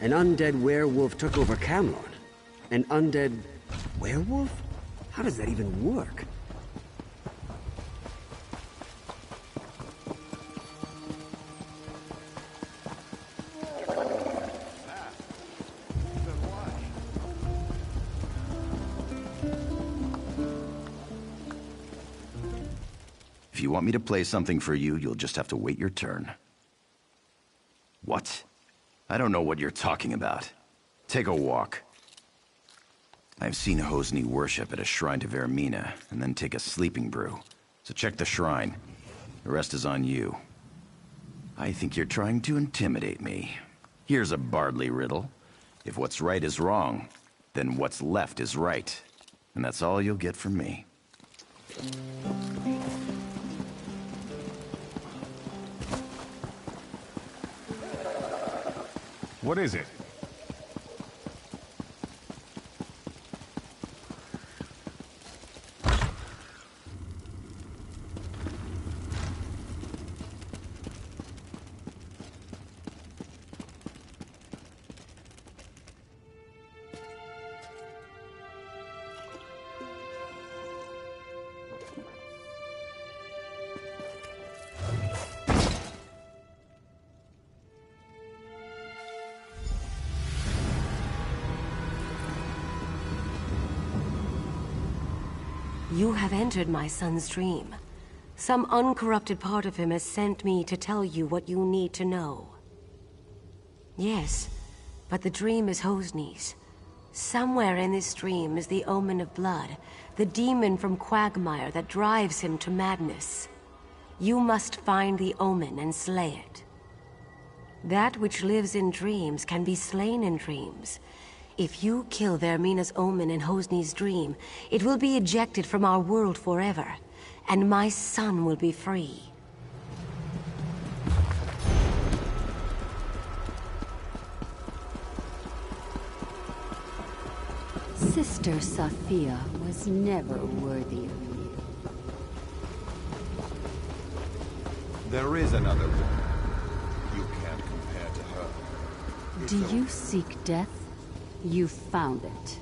An undead werewolf took over Camelot. An undead werewolf? How does that even work? If you want me to play something for you, you'll just have to wait your turn. What? I don't know what you're talking about. Take a walk. I've seen Hosni worship at a shrine to Vermina, and then take a sleeping brew. So check the shrine. The rest is on you. I think you're trying to intimidate me. Here's a Bardley riddle. If what's right is wrong, then what's left is right. And that's all you'll get from me. What is it? You have entered my son's dream. Some uncorrupted part of him has sent me to tell you what you need to know. Yes, but the dream is Hosni's. Somewhere in this dream is the Omen of Blood, the demon from Quagmire that drives him to madness. You must find the Omen and slay it. That which lives in dreams can be slain in dreams. If you kill Vermina's Omen in Hosni's dream, it will be ejected from our world forever, and my son will be free. Sister Safia was never worthy of you. There is another woman. You can't compare to her. Do you seek death? You found it.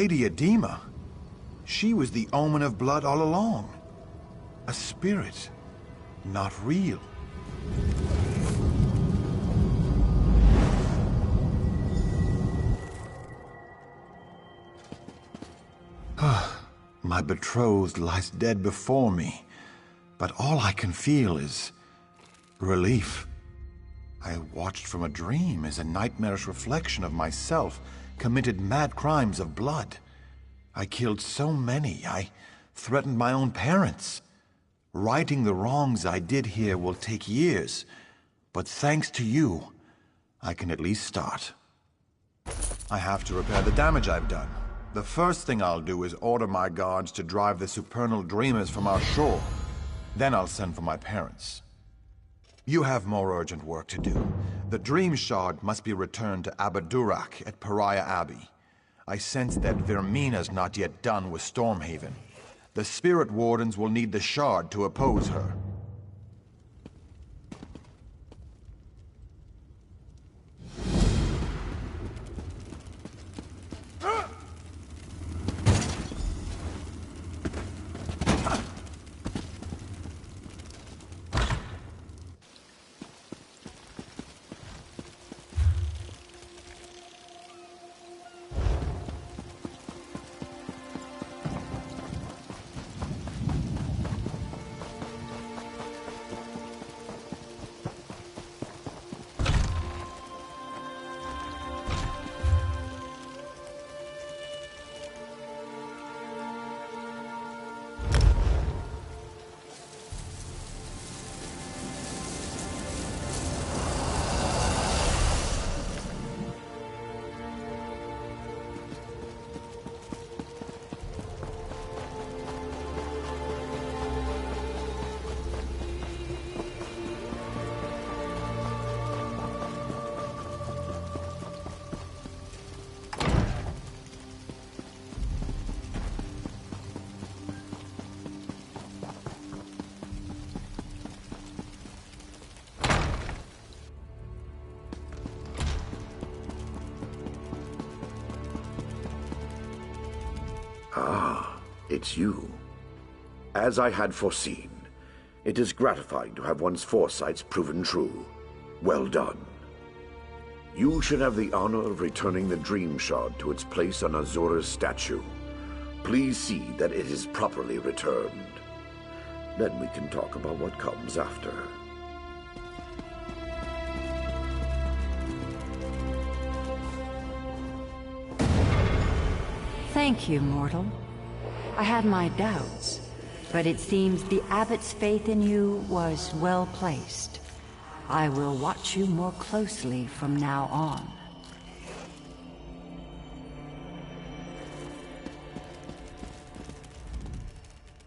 Lady Adema. She was the Omen of Blood all along. A spirit, not real. My betrothed lies dead before me, but all I can feel is relief. I watched from a dream as a nightmarish reflection of myself committed mad crimes of blood. I killed so many, I threatened my own parents. Righting the wrongs I did here will take years, but thanks to you, I can at least start. I have to repair the damage I've done. The first thing I'll do is order my guards to drive the supernal dreamers from our shore. Then I'll send for my parents. You have more urgent work to do. The Dream Shard must be returned to Abadurak at Pariah Abbey. I sense that Vermina's not yet done with Stormhaven. The Spirit Wardens will need the Shard to oppose her. Ah, it's you. As I had foreseen, it is gratifying to have one's foresights proven true. Well done. You should have the honor of returning the Dream Shard to its place on Azura's statue. Please see that it is properly returned. Then we can talk about what comes after. Thank you, mortal. I had my doubts, but it seems the Abbot's faith in you was well placed. I will watch you more closely from now on.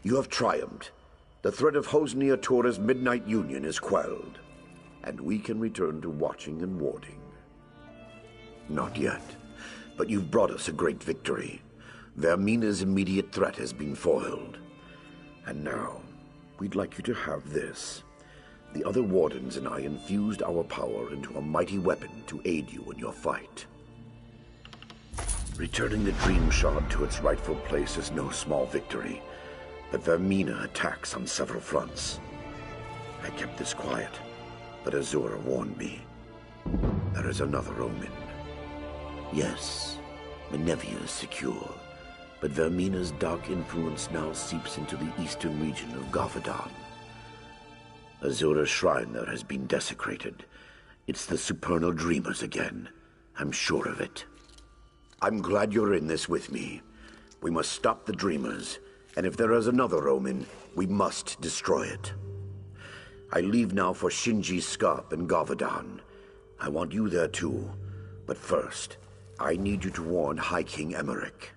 You have triumphed. The threat of Hosnia Tora's Midnight Union is quelled, and we can return to watching and warding. Not yet, but you've brought us a great victory. Vermina's immediate threat has been foiled. And now, we'd like you to have this. The other Wardens and I infused our power into a mighty weapon to aid you in your fight. Returning the Dream Shard to its rightful place is no small victory, but Vermina attacks on several fronts. I kept this quiet, but Azura warned me. There is another omen. Yes, Menevia is secure, but Vermina's dark influence now seeps into the eastern region of Gavadon. Azura's shrine there has been desecrated. It's the Supernal Dreamers again. I'm sure of it. I'm glad you're in this with me. We must stop the Dreamers, and if there is another omen, we must destroy it. I leave now for Shinji's Scarp in Gavadon. I want you there too, but first, I need you to warn High King Emmerich.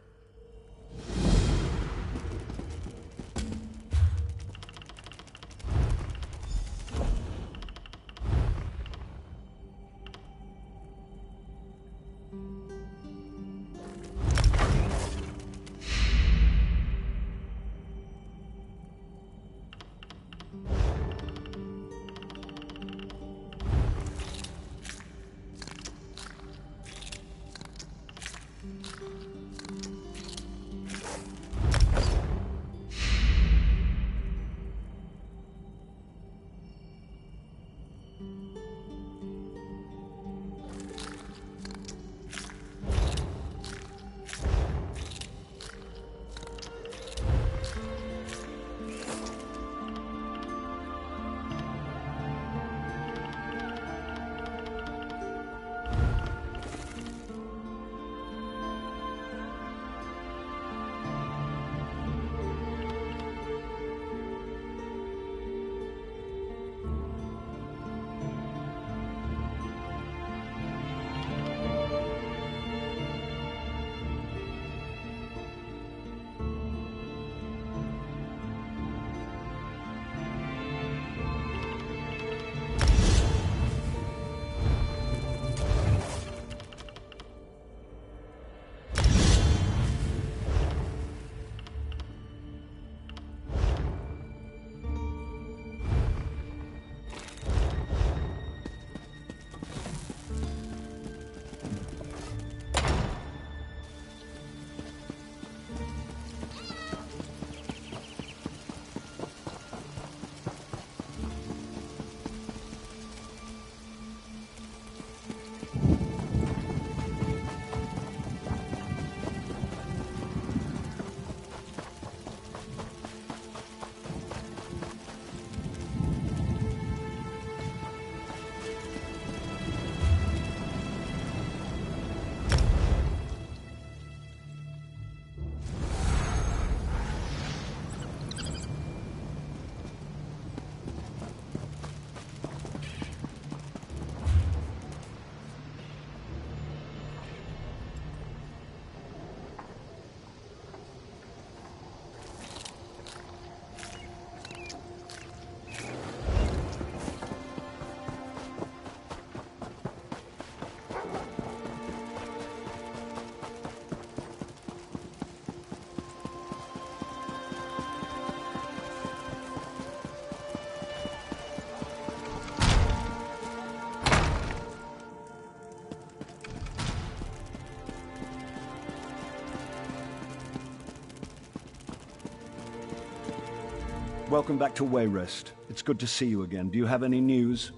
welcome back to Wayrest. It's good to see you again. Do you have any news?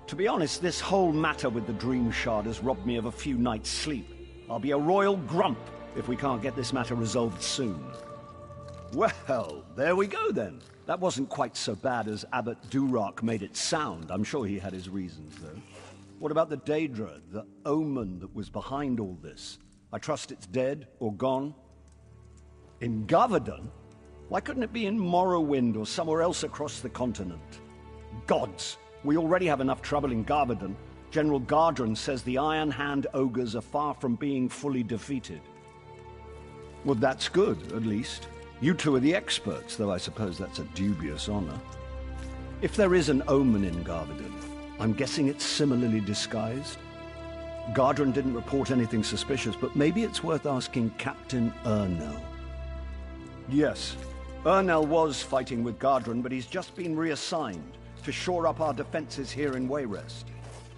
To be honest, this whole matter with the Dream Shard has robbed me of a few nights' sleep. I'll be a royal grump if we can't get this matter resolved soon. Well, there we go then. That wasn't quite so bad as Abbot Durak made it sound. I'm sure he had his reasons, though. What about the Daedra, the omen that was behind all this? I trust it's dead or gone? In Gavardon? Why couldn't it be in Morrowind or somewhere else across the continent? Gods! We already have enough trouble in Gavardon. General Gardren says the Iron Hand ogres are far from being fully defeated. Well, that's good, at least. You two are the experts, though I suppose that's a dubious honor. If there is an omen in Gavardon, I'm guessing it's similarly disguised? Gardren didn't report anything suspicious, but maybe it's worth asking Captain Urnell. Yes, Urnell was fighting with Gardren, but he's just been reassigned to shore up our defenses here in Wayrest.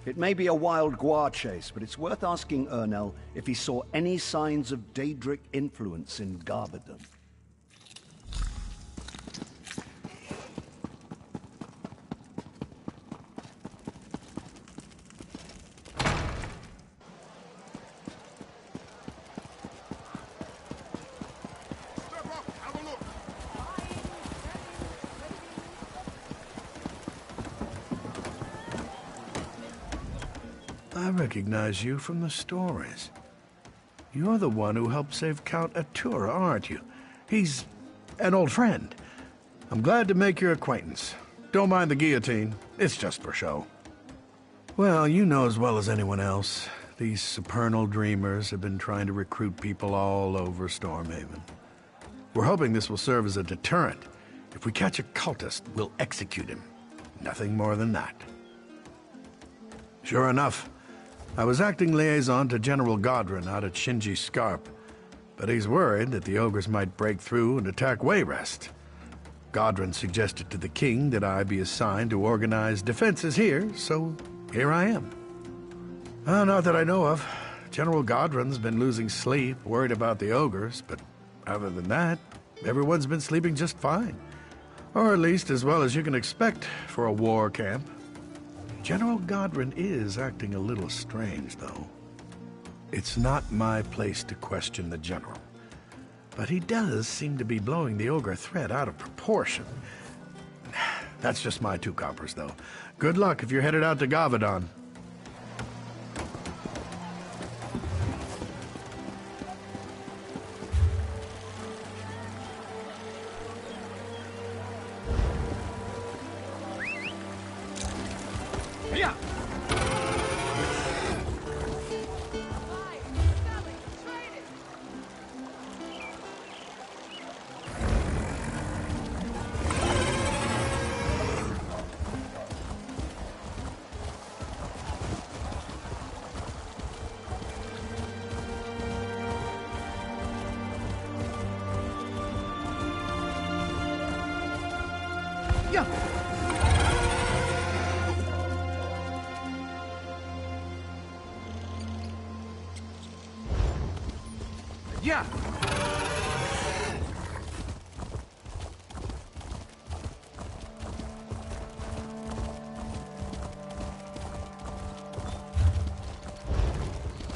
It may be a wild guar chase, but it's worth asking Urnell if he saw any signs of Daedric influence in Gavardon. I recognize you from the stories. You're the one who helped save Count Atura, aren't you? He's an old friend. I'm glad to make your acquaintance. Don't mind the guillotine. It's just for show. Well, you know as well as anyone else, these supernal dreamers have been trying to recruit people all over Stormhaven. We're hoping this will serve as a deterrent. If we catch a cultist, we'll execute him. Nothing more than that. Sure enough, I was acting liaison to General Gardren out at Shinji Scarp, but he's worried that the ogres might break through and attack Wayrest. Gardren suggested to the king that I be assigned to organize defenses here, so here I am. Not that I know of. General Gardren's been losing sleep, worried about the ogres, but other than that, everyone's been sleeping just fine. Or at least as well as you can expect for a war camp. General Gardren is acting a little strange, though. It's not my place to question the general, but he does seem to be blowing the ogre threat out of proportion. That's just my 2 coppers, though. Good luck if you're headed out to Gavardon. Yeah.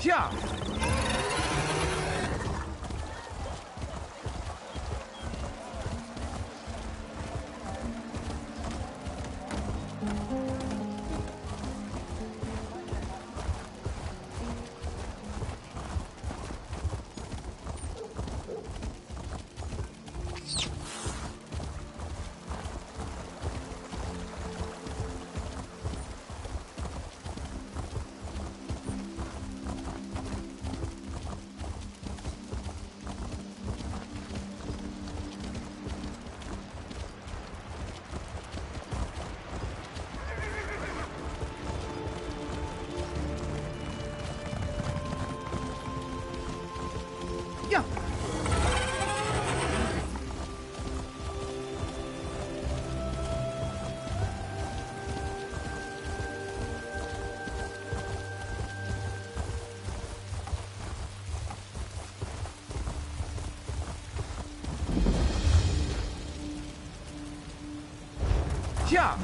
Yeah. job!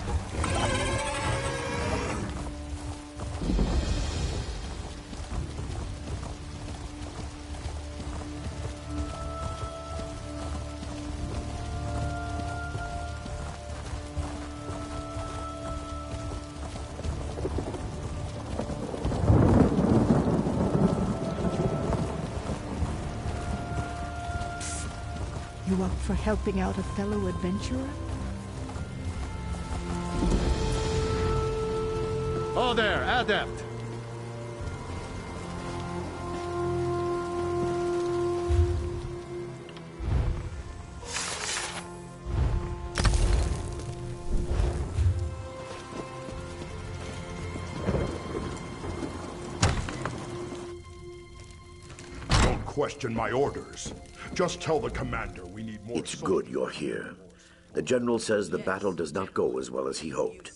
You up for helping out a fellow adventurer? Oh there, Adept! Don't question my orders. Just tell the commander we need more. It's good you're here. The general says the battle does not go as well as he hoped.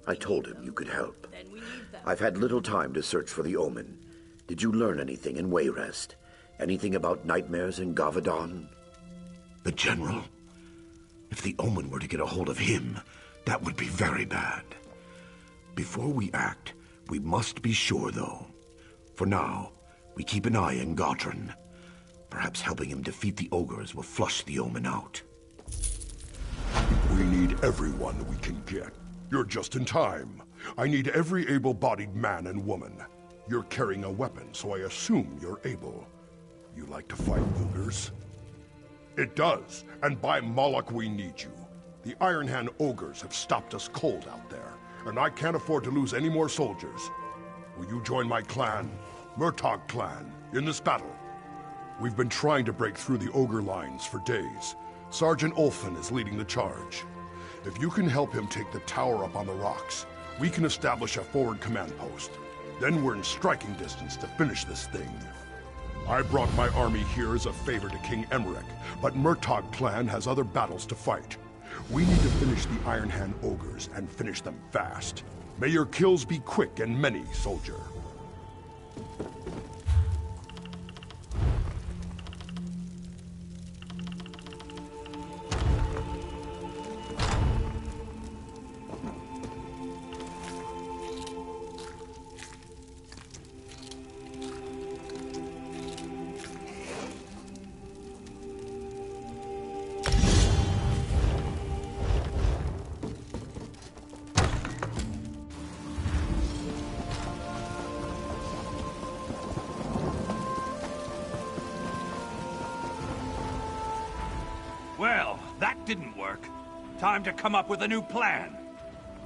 I told him you could help. I've had little time to search for the Omen. Did you learn anything in Wayrest? Anything about nightmares in Gavadon? The general? If the Omen were to get a hold of him, that would be very bad. Before we act, we must be sure, though. For now, we keep an eye on Gautran. Perhaps helping him defeat the ogres will flush the Omen out. We need everyone we can get. You're just in time. I need every able-bodied man and woman. You're carrying a weapon, so I assume you're able. You like to fight ogres? It does, and by Moloch we need you. The Iron Hand ogres have stopped us cold out there, and I can't afford to lose any more soldiers. Will you join my clan, Murtagh clan, in this battle? We've been trying to break through the ogre lines for days. Sergeant Ulfin is leading the charge. If you can help him take the tower up on the rocks, we can establish a forward command post. Then we're in striking distance to finish this thing. I brought my army here as a favor to King Emmerich, but Murtagh clan has other battles to fight. We need to finish the Iron Hand ogres and finish them fast. May your kills be quick and many, soldier. Well, that didn't work. Time to come up with a new plan.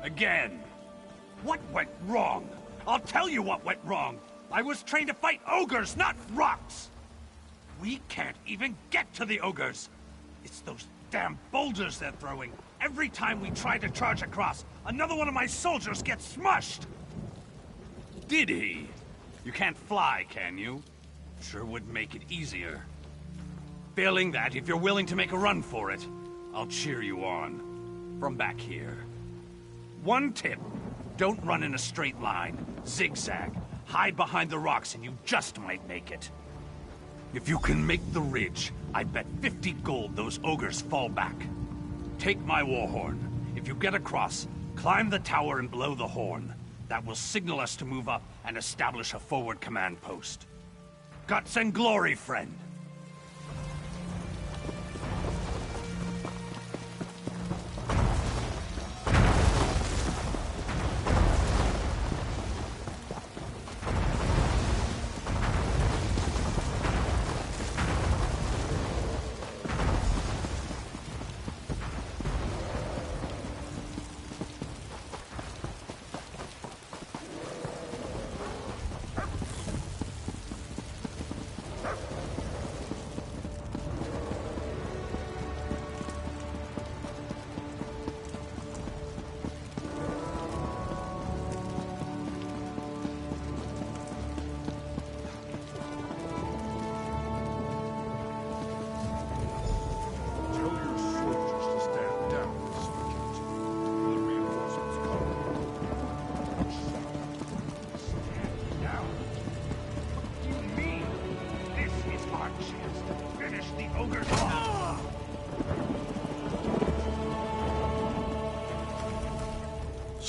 Again. What went wrong? I'll tell you what went wrong. I was trained to fight ogres, not rocks. We can't even get to the ogres. It's those damn boulders they're throwing. Every time we try to charge across, another one of my soldiers gets smushed. Did he? You can't fly, can you? Sure would make it easier. Failing that, if you're willing to make a run for it, I'll cheer you on. From back here. One tip. Don't run in a straight line. Zigzag. Hide behind the rocks and you just might make it. If you can make the ridge, I bet 50 gold those ogres fall back. Take my war horn. If you get across, climb the tower and blow the horn. That will signal us to move up and establish a forward command post. Guts and glory, friend.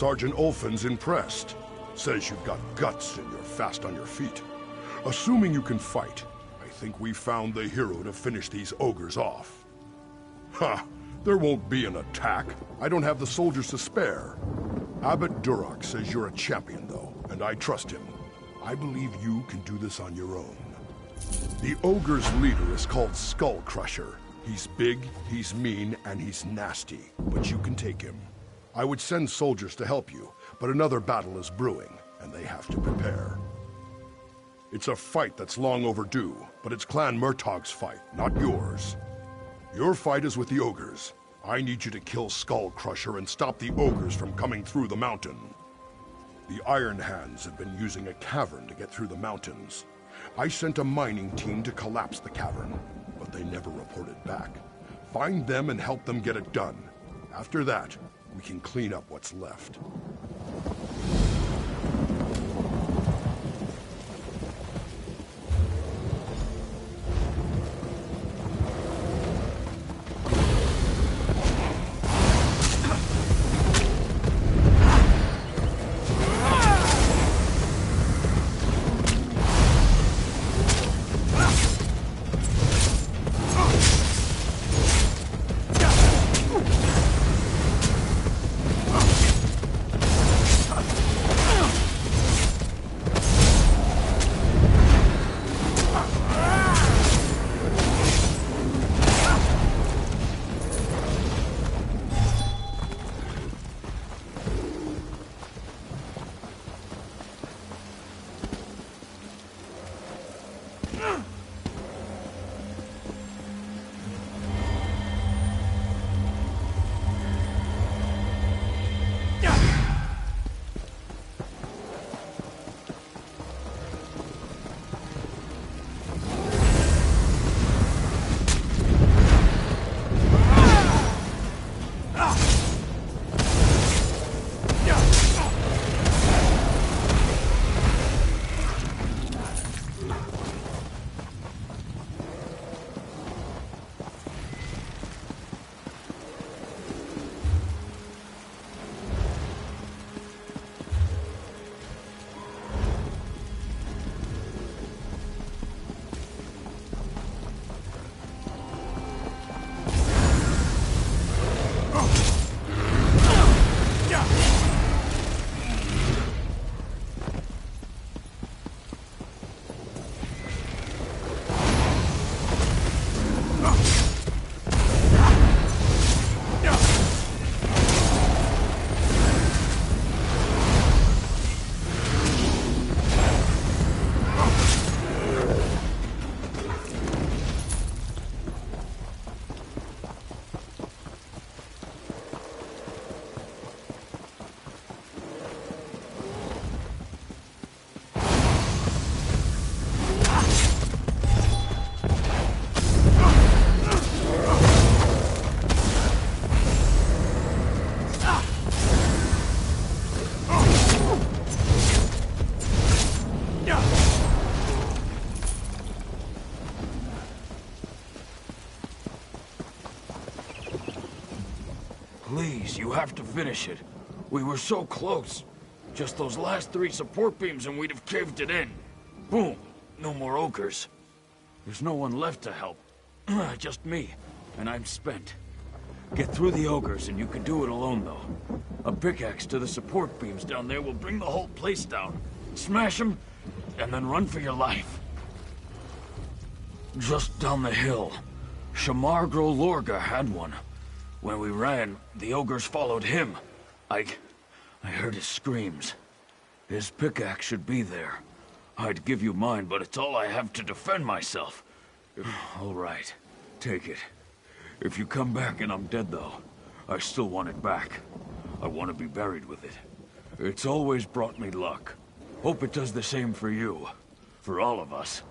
Sergeant Ulfin's impressed. Says you've got guts and you're fast on your feet. Assuming you can fight, I think we found the hero to finish these ogres off. Ha! There won't be an attack. I don't have the soldiers to spare. Abbot Duroc says you're a champion, though, and I trust him. I believe you can do this on your own. The ogre's leader is called Skull Crusher. He's big, he's mean, and he's nasty, but you can take him. I would send soldiers to help you, but another battle is brewing, and they have to prepare. It's a fight that's long overdue, but it's Clan Murtagh's fight, not yours. Your fight is with the ogres. I need you to kill Skull Crusher and stop the ogres from coming through the mountain. The Iron Hands have been using a cavern to get through the mountains. I sent a mining team to collapse the cavern, but they never reported back. Find them and help them get it done. After that, we can clean up what's left. Please, you have to finish it. We were so close. Just those last 3 support beams and we'd have caved it in. Boom. No more ogres. There's no one left to help. Just me. And I'm spent. Get through the ogres and you can do it alone, though. A pickaxe to the support beams down there will bring the whole place down. Smash them, and then run for your life. Just down the hill. Shamargro Lorga had one. When we ran, the ogres followed him. I heard his screams. His pickaxe should be there. I'd give you mine, but it's all I have to defend myself. All right, take it. If you come back and I'm dead, though, I still want it back. I want to be buried with it. It's always brought me luck. Hope it does the same for you. For all of us.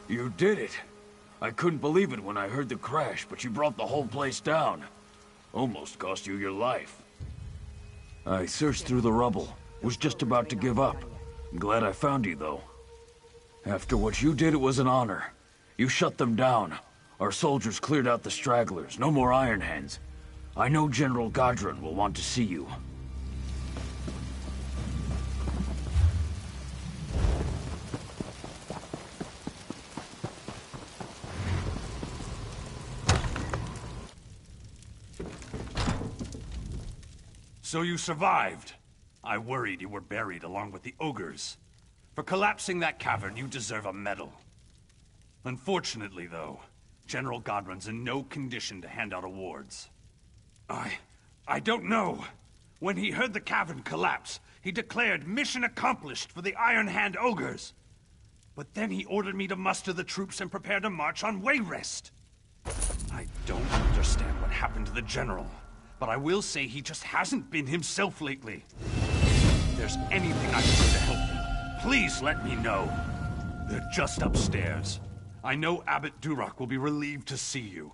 You did it. I couldn't believe it when I heard the crash, but you brought the whole place down. Almost cost you your life. I searched through the rubble. Was just about to give up. I'm glad I found you, though. After what you did, it was an honor. You shut them down. Our soldiers cleared out the stragglers. No more Iron Hands. I know General Godron will want to see you. So you survived. I worried you were buried along with the ogres. For collapsing that cavern, you deserve a medal. Unfortunately, though, General Godron's in no condition to hand out awards. I don't know. When he heard the cavern collapse, he declared mission accomplished for the Iron Hand ogres. But then he ordered me to muster the troops and prepare to march on Wayrest. I don't understand what happened to the General. But I will say he just hasn't been himself lately. If there's anything I can do to help him, please let me know. They're just upstairs. I know Abbot Duroc will be relieved to see you.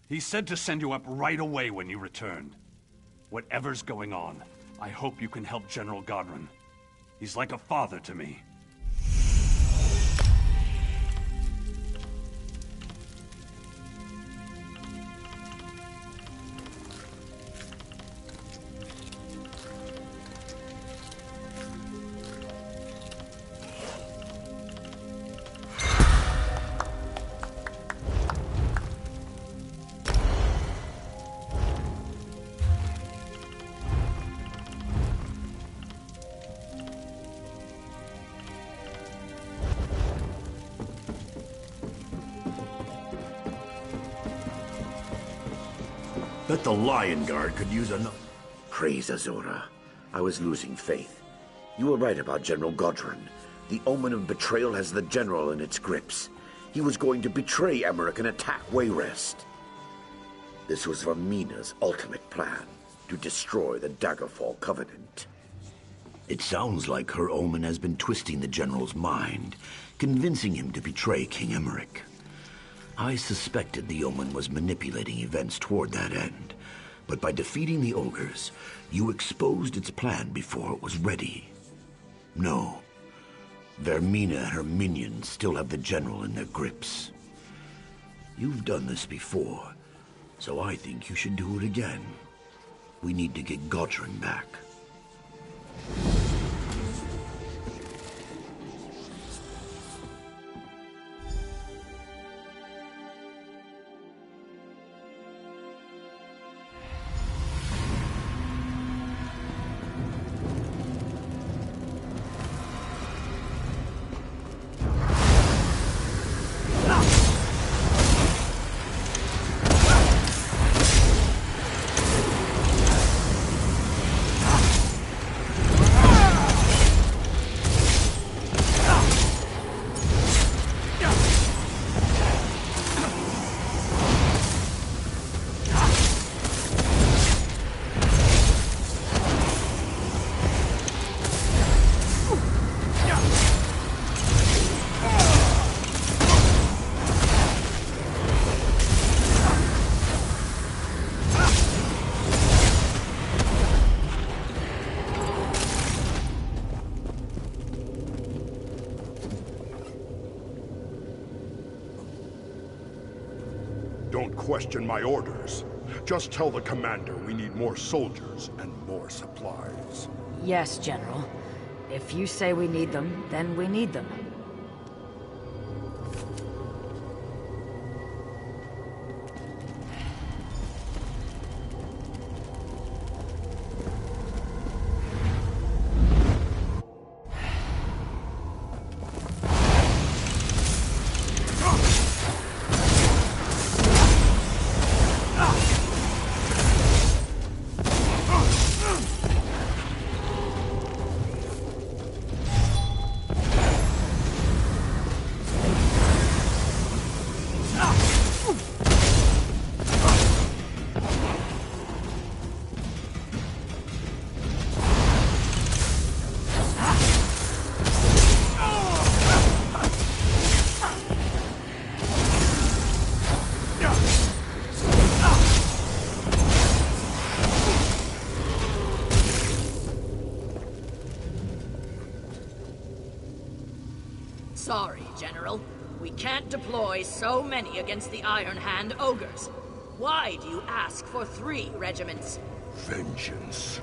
He said to send you up right away when you return. Whatever's going on, I hope you can help General Godron. He's like a father to me. Bet the Lion Guard could use another. Praise Azora. I was losing faith. You were right about General Godron. The omen of betrayal has the General in its grips. He was going to betray Emmerich and attack Wayrest. This was Vamina's ultimate plan, to destroy the Daggerfall Covenant. It sounds like her omen has been twisting the General's mind, convincing him to betray King Emmerich. I suspected the omen was manipulating events toward that end, but by defeating the ogres, you exposed its plan before it was ready. No. Vermina and her minions still have the General in their grips. You've done this before, so I think you should do it again. We need to get Godron back. question my orders. Just tell the commander we need more soldiers and more supplies. Yes, General. If you say we need them, then we need them. Sorry, General. We can't deploy so many against the Iron Hand ogres. Why do you ask for 3 regiments? Vengeance.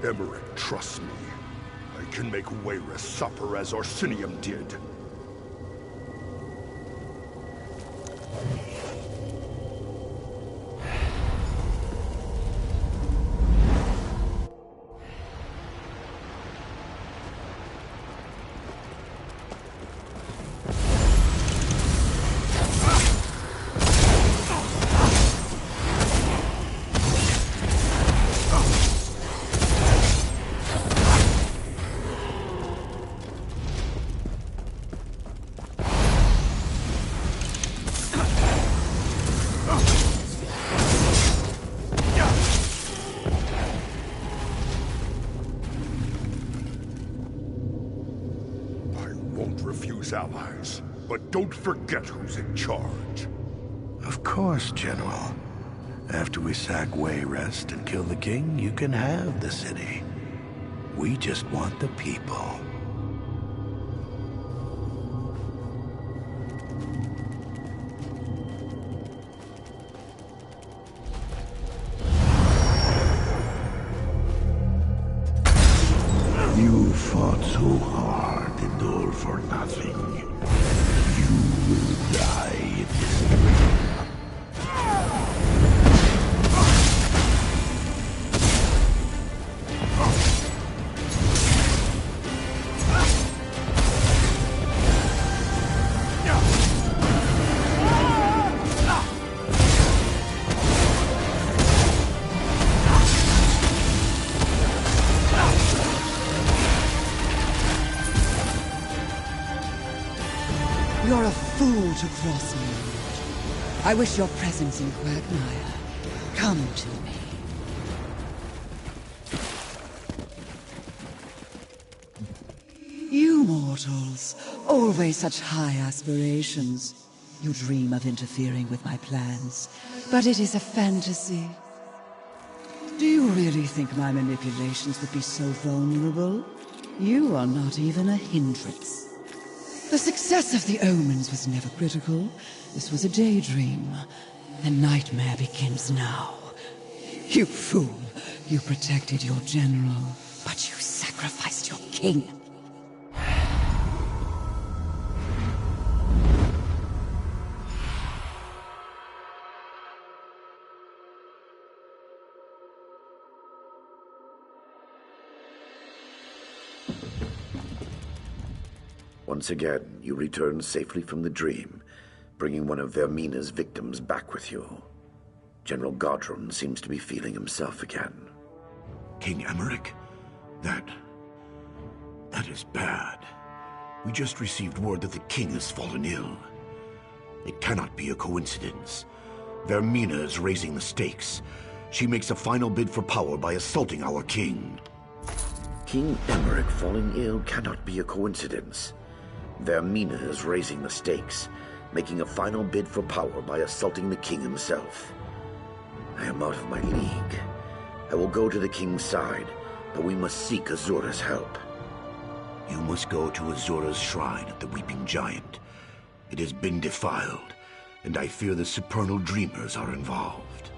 Emmerich trusts me. I can make Wayrus suffer as Orsinium did. Allies, but don't forget who's in charge. Of course, General. After we sack Wayrest and kill the king, you can have the city. We just want the people. You fought so hard and all for nothing. You will die in this dream. You're a fool to cross me, Lord. I wish your presence in Quagmire. Come to me. You mortals, always such high aspirations. You dream of interfering with my plans, but it is a fantasy. Do you really think my manipulations would be so vulnerable? You are not even a hindrance. The success of the Omens was never critical. This was a daydream. The nightmare begins now. You fool. You protected your general, but you sacrificed your king. Once again, you return safely from the dream, bringing one of Vermina's victims back with you. General Godrun seems to be feeling himself again. King Emmerich? That is bad. We just received word that the king has fallen ill. It cannot be a coincidence. Vermina is raising the stakes. She makes a final bid for power by assaulting our king. King Emmerich falling ill cannot be a coincidence. Vermina is raising the stakes, making a final bid for power by assaulting the king himself. I am out of my league. I will go to the king's side, but we must seek Azura's help. You must go to Azura's shrine at the Weeping Giant. It has been defiled. and I fear the supernal dreamers are involved.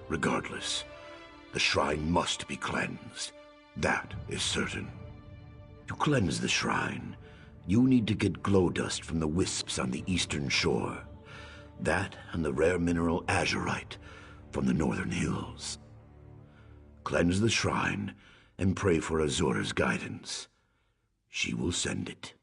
Regardless, the shrine must be cleansed. That is certain. To cleanse the shrine, you need to get glow dust from the wisps on the eastern shore. That and the rare mineral azurite from the northern hills. Cleanse the shrine and pray for Azura's guidance. She will send it.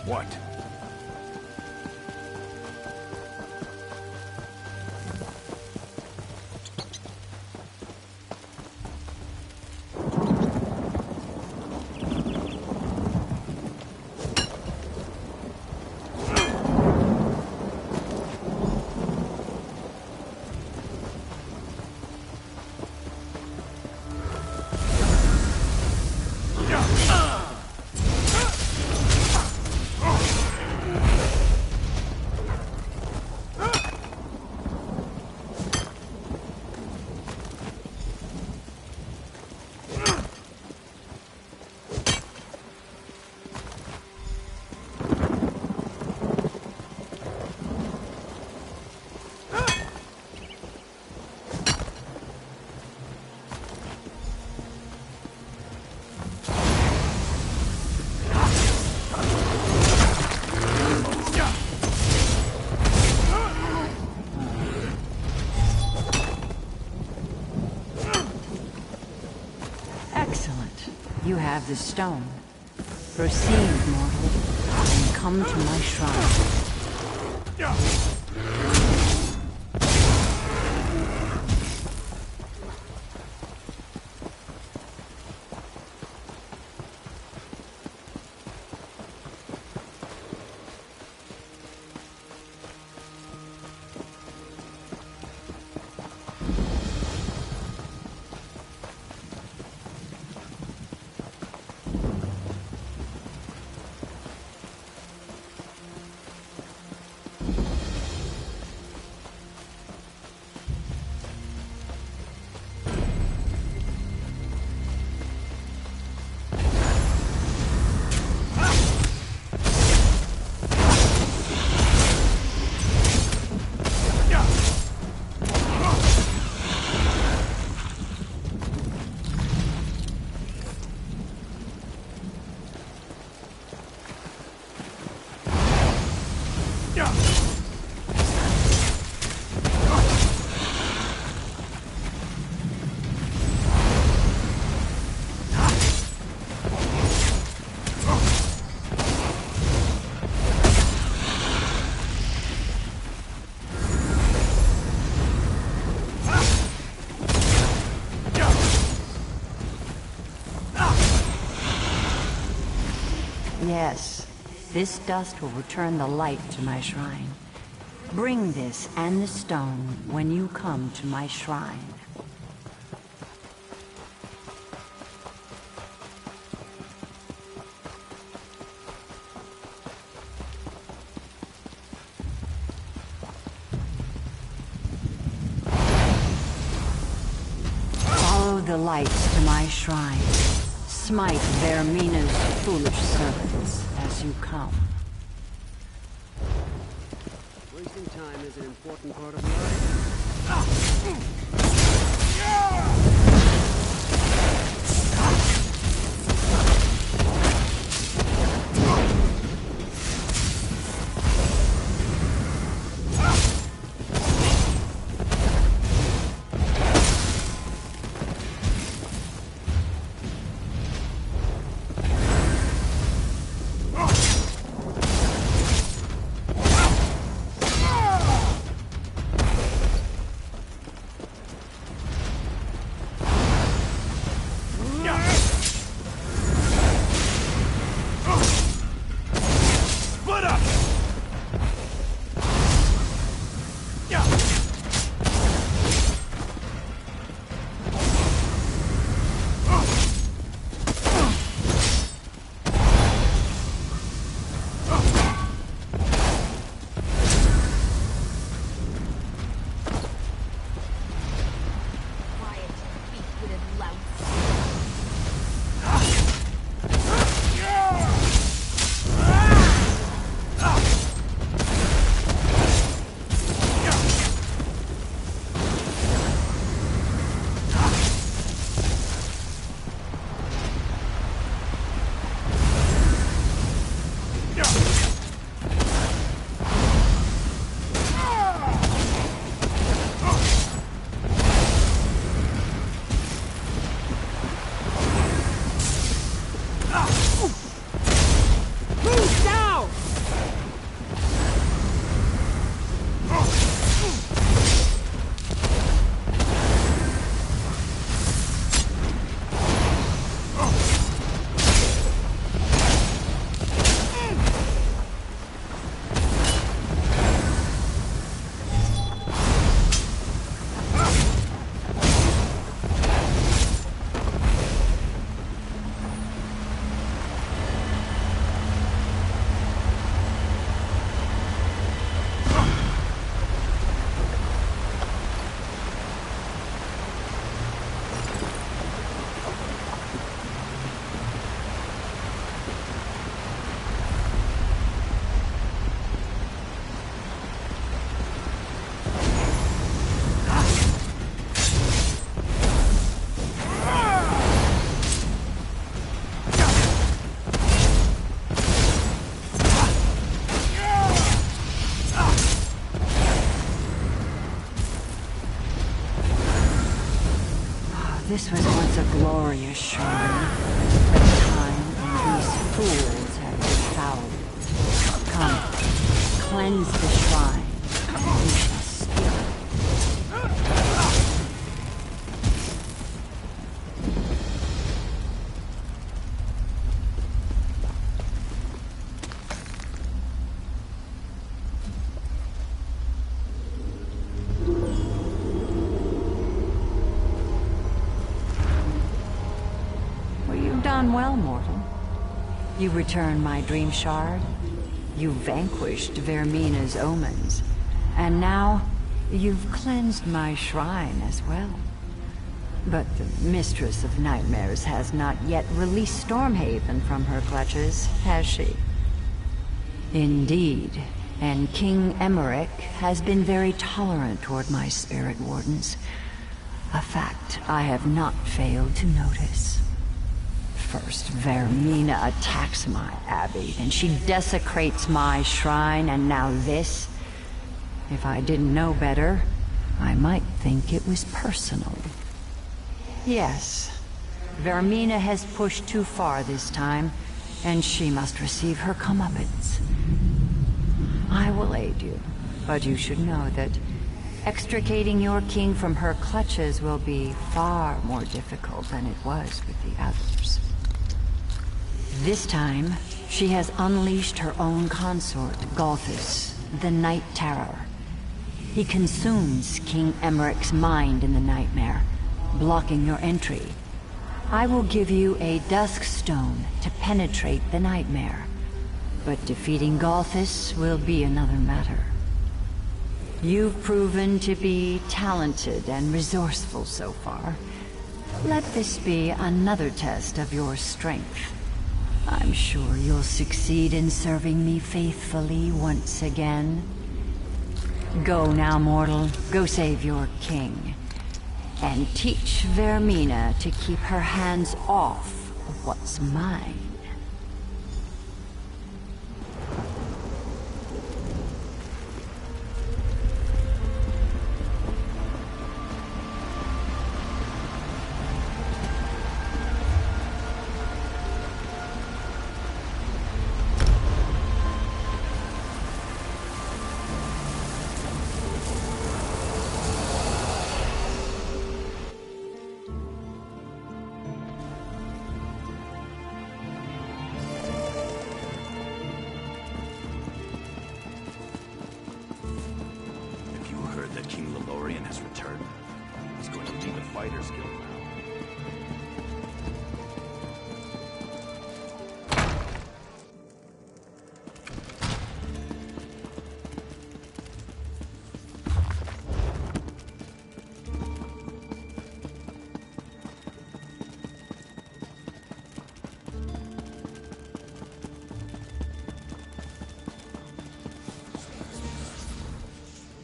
What? You have the stone. Proceed, mortal, and come to my shrine. Yes, this dust will return the light to my shrine. Bring this and the stone when you come to my shrine. Follow the lights to my shrine. Smite Vermina's foolish servants as you come. Wasting time is an important part of life. This was once a glorious shrine, but time and these fools have defiled it. Come, cleanse the shrine, and we shall steal it. Done well, mortal. You return my dream shard. You vanquished Vermina's omens. And now, you've cleansed my shrine as well. But the Mistress of Nightmares has not yet released Stormhaven from her clutches, has she? Indeed. And King Emmerich has been very tolerant toward my spirit wardens. A fact I have not failed to notice. First, Vermina attacks my abbey, then she desecrates my shrine, and now this? If I didn't know better, I might think it was personal. Yes, Vermina has pushed too far this time, and she must receive her comeuppance. I will aid you, but you should know that extricating your king from her clutches will be far more difficult than it was with the others. This time, she has unleashed her own consort, Galthus, the Night Terror. He consumes King Emmerich's mind in the nightmare, blocking your entry. I will give you a dusk stone to penetrate the nightmare, but defeating Galthus will be another matter. You've proven to be talented and resourceful so far. Let this be another test of your strength. I'm sure you'll succeed in serving me faithfully once again. Go now, mortal. Go save your king. And teach Vermina to keep her hands off of what's mine.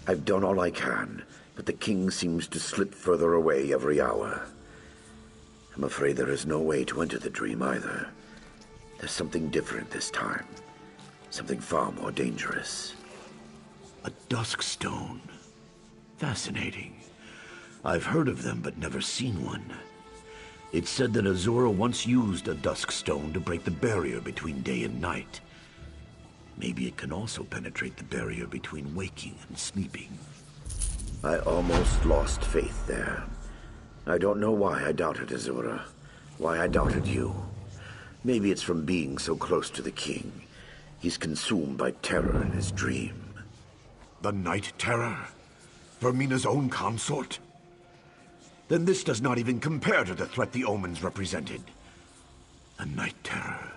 I've done all I can, but the king seems to slip further away every hour. I'm afraid there is no way to enter the dream either. There's something different this time. Something far more dangerous. A dusk stone. Fascinating. I've heard of them, but never seen one. It's said that Azura once used a dusk stone to break the barrier between day and night. Maybe it can also penetrate the barrier between waking and sleeping. I almost lost faith there. I don't know why I doubted Azura. Why I doubted you. Maybe it's from being so close to the king. He's consumed by terror in his dream. The Night Terror? Vermina's own consort? Then this does not even compare to the threat the omens represented. The Night Terror.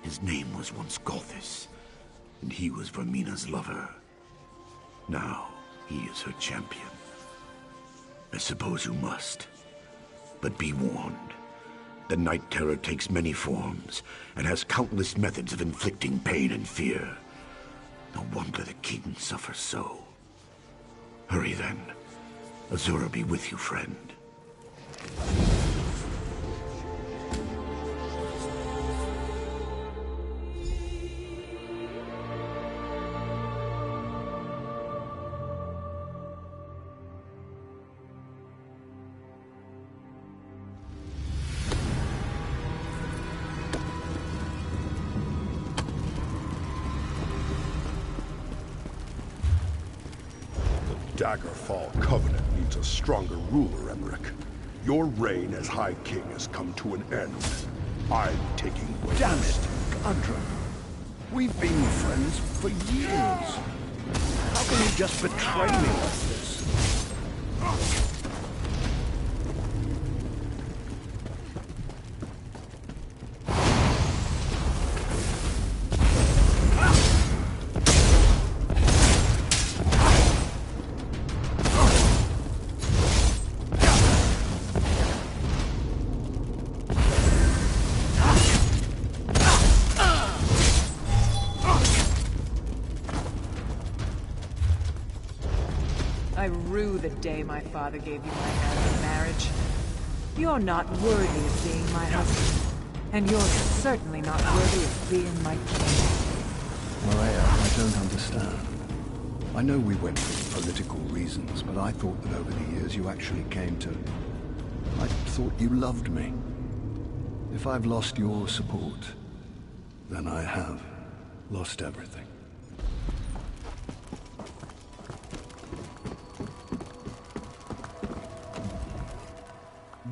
His name was once Galthus, and he was Vermina's lover. Now, he is her champion. I suppose you must. But be warned. The Night Terror takes many forms, and has countless methods of inflicting pain and fear. No wonder the king suffers so. Hurry then. Azura be with you, friend. Daggerfall Covenant needs a stronger ruler, Emmerich. Your reign as High King has come to an end. I'm taking ways. Damn it, Gudrun. We've been friends for years. How can you just betray me like this? I rue the day my father gave you my hand in marriage. You're not worthy of being my husband, and you're certainly not worthy of being my king. Maria, I don't understand. I know we went for political reasons, but I thought that over the years you actually came to... I thought you loved me. If I've lost your support, then I have lost everything.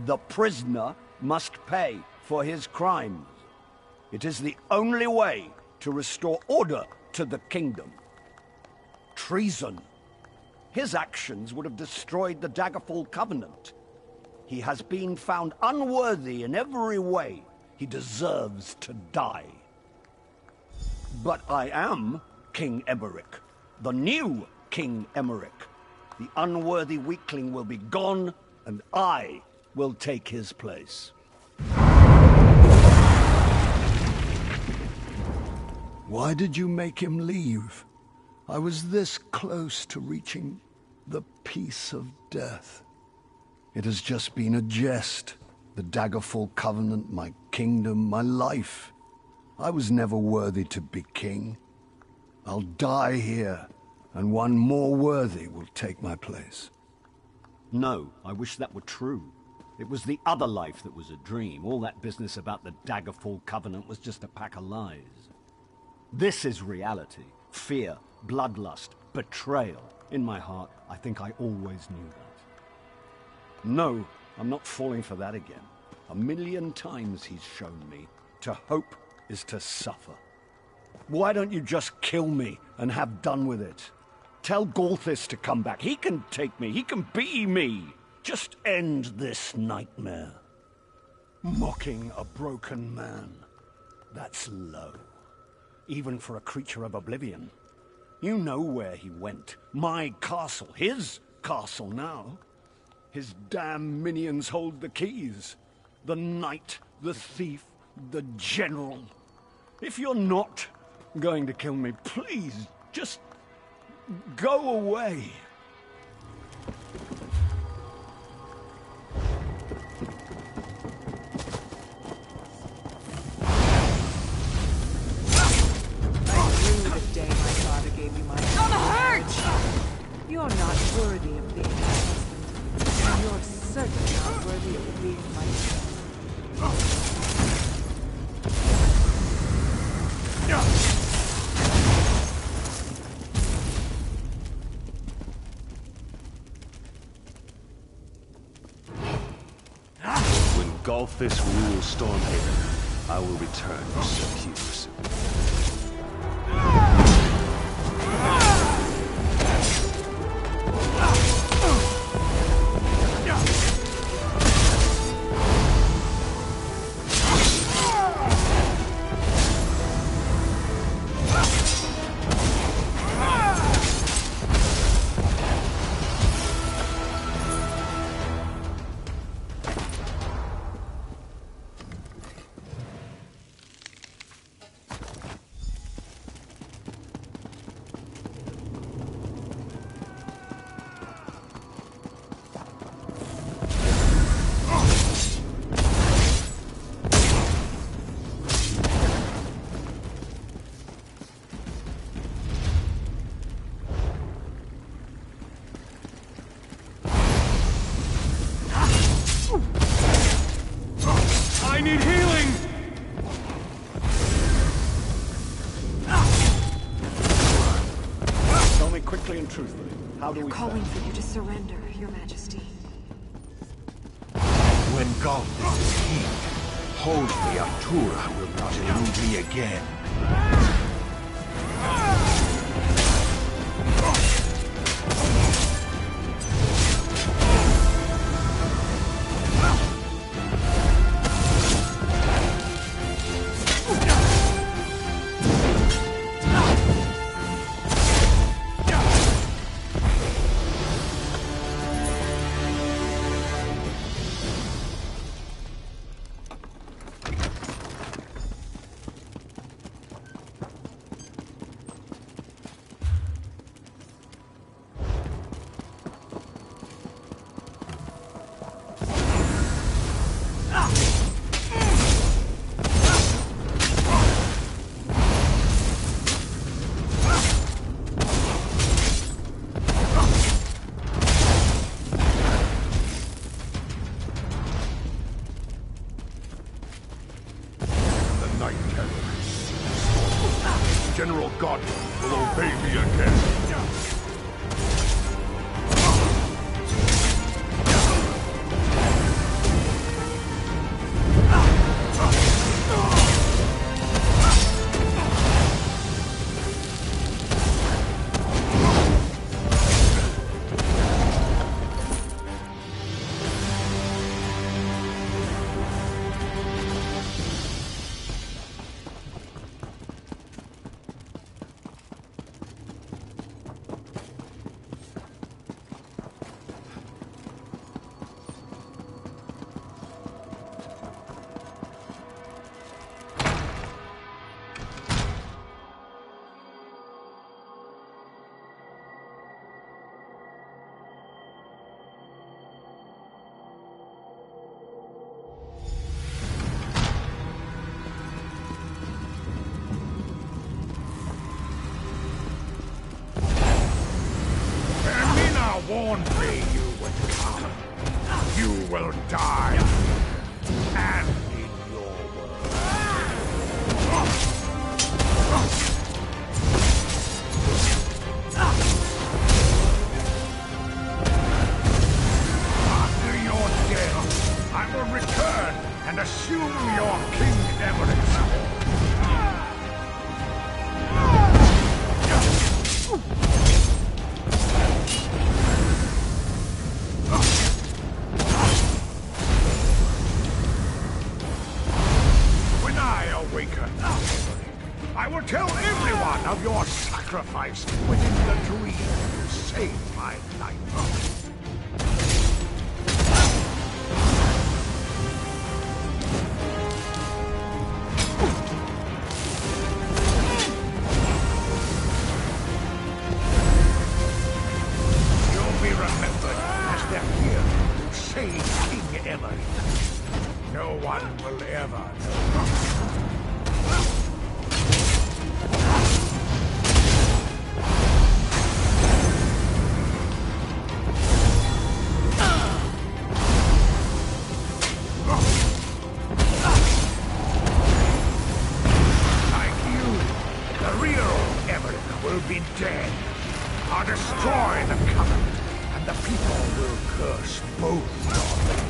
The prisoner must pay for his crimes. It is the only way to restore order to the kingdom. Treason. His actions would have destroyed the Daggerfall Covenant. He has been found unworthy in every way. He deserves to die. But I am King Emmerich, the new King Emmerich. The unworthy weakling will be gone, and I will take his place. Why did you make him leave? I was this close to reaching the peace of death. It has just been a jest. The Daggerfall Covenant, my kingdom, my life. I was never worthy to be king. I'll die here, and one more worthy will take my place. No, I wish that were true. It was the other life that was a dream. All that business about the Daggerfall Covenant was just a pack of lies. This is reality. Fear, bloodlust, betrayal. In my heart, I think I always knew that. No, I'm not falling for that again. 1,000,000 times he's shown me. To hope is to suffer. Why don't you just kill me and have done with it? Tell Gorthis to come back. He can take me. He can be me. Just end this nightmare. Mocking a broken man. That's low. Even for a creature of oblivion. You know where he went. My castle. His castle now. His damn minions hold the keys. The knight, the thief, the general. If you're not going to kill me, please, just go away. You're not worthy of being my husband, and you're certainly not worthy of being my king. When Golthis rules Stormhaven, I will return to Sir Hughes. I need healing! Tell me quickly and truthfully. How do we... Calling for you to surrender, Your Majesty. When Galthus is king, holy Artura will not elude me again. General Godwin will obey me again. Warned me you would come. You will die. And in your world. After your death, I will return and assume your King Emerit's horn. I will tell everyone of your sacrifice within the dream to save my life. You'll be remembered as the hero who saved King Emerit. No one will ever know. Be dead. I'll destroy the Covenant, and the people will curse both of them.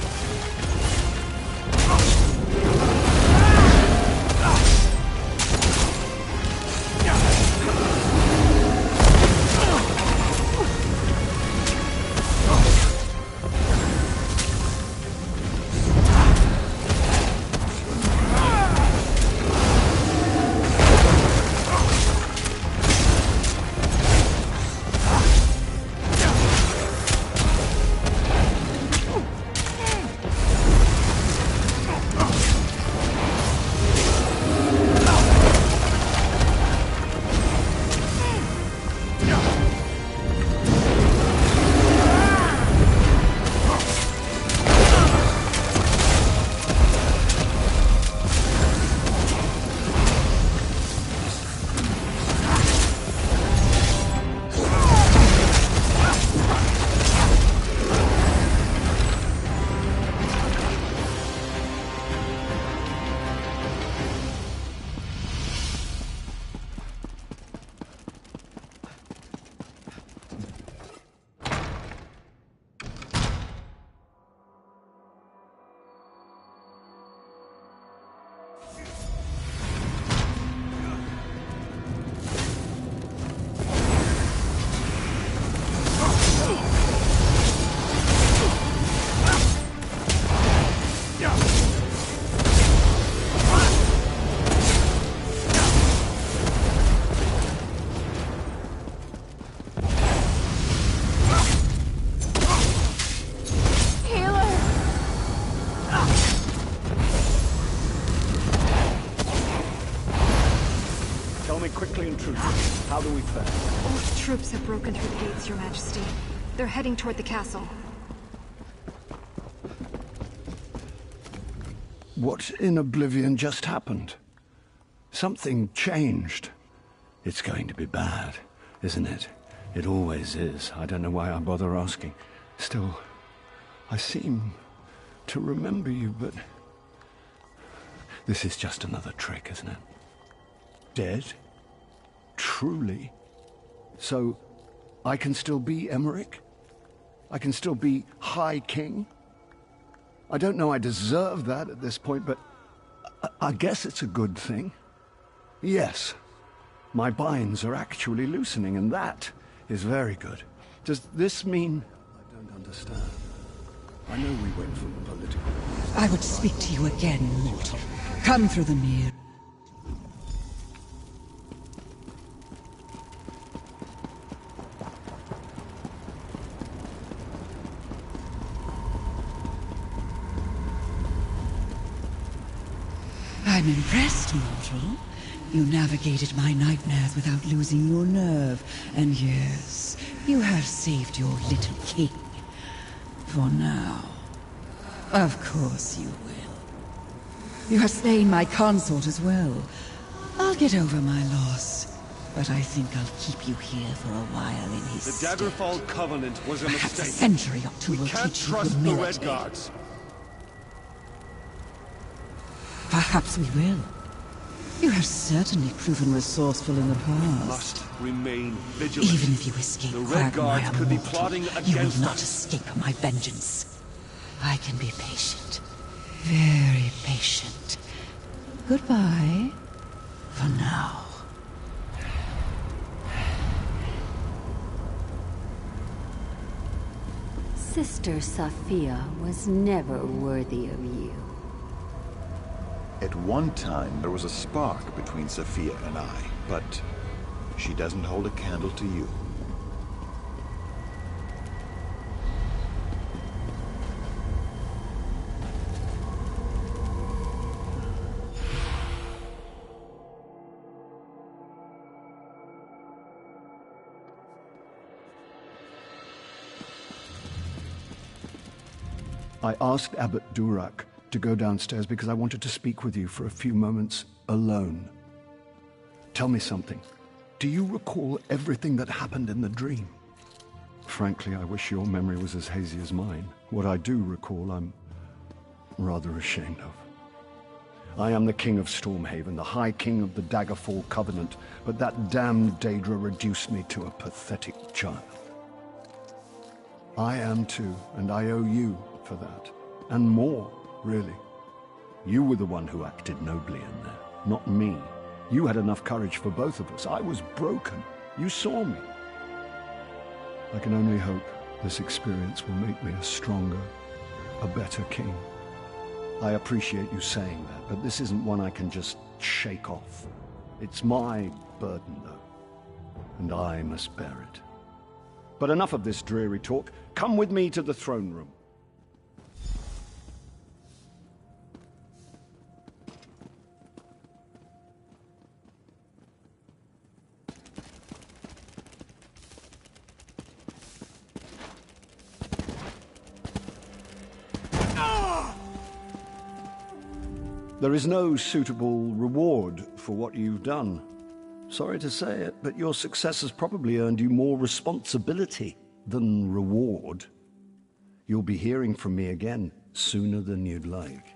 intruders. How do we fare? Old troops have broken through the gates, Your Majesty. They're heading toward the castle. What in Oblivion just happened? Something changed. It's going to be bad, isn't it? It always is. I don't know why I bother asking. Still, I seem to remember you, but... This is just another trick, isn't it? Dead? Truly? So, I can still be Emmerich? I can still be High King? I don't know I deserve that at this point, but I guess it's a good thing. Yes, my binds are actually loosening, and that is very good. Does this mean... I don't understand. I know we went from political... I would speak to you again, mortal. Come through the mirror. I'm impressed, mortal. You navigated my nightmares without losing your nerve. And yes, you have saved your little king. For now. Of course you will. You have slain my consort as well. I'll get over my loss. But I think I'll keep you here for a while in his The Daggerfall Covenant was a Perhaps mistake. a century or two will can't teach trust you the humility. Red Guards. Perhaps we will. You have certainly proven resourceful in the past. Must remain vigilant. Even if you escape the Red Quagmire Guards could be mortal, plotting you will against not us. escape my vengeance. I can be patient. Very patient. Goodbye. For now. Sister Sophia was never worthy of you. At one time, there was a spark between Sophia and I, but she doesn't hold a candle to you. I asked Abbot Durak to go downstairs because I wanted to speak with you for a few moments alone. Tell me something. Do you recall everything that happened in the dream? Frankly, I wish your memory was as hazy as mine. What I do recall, I'm rather ashamed of. I am the King of Stormhaven, the High King of the Daggerfall Covenant, but that damned Daedra reduced me to a pathetic child. I am too, and I owe you for that. And more, really. You were the one who acted nobly in there, not me. You had enough courage for both of us. I was broken. You saw me. I can only hope this experience will make me a stronger, a better king. I appreciate you saying that, but this isn't one I can just shake off. It's my burden, though, and I must bear it. But enough of this dreary talk. Come with me to the throne room. There is no suitable reward for what you've done. Sorry to say it, but your success has probably earned you more responsibility than reward. You'll be hearing from me again sooner than you'd like.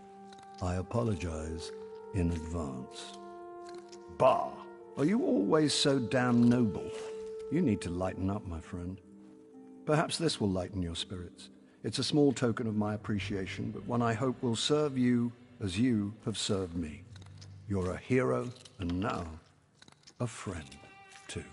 I apologize in advance. Bah! Are you always so damn noble? You need to lighten up, my friend. Perhaps this will lighten your spirits. It's a small token of my appreciation, but one I hope will serve you as you have served me. You're a hero, and now, a friend, too.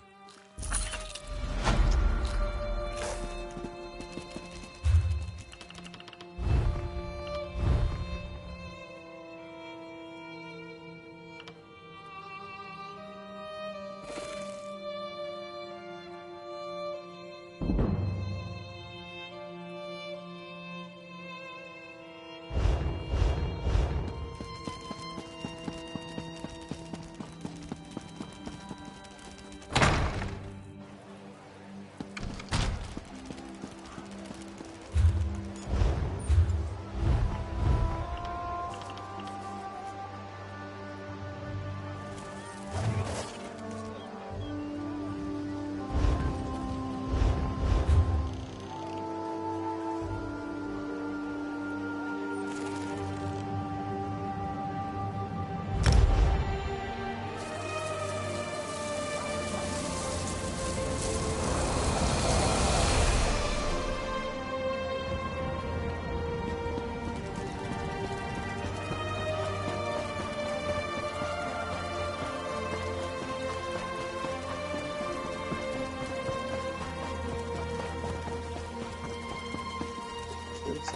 Oops.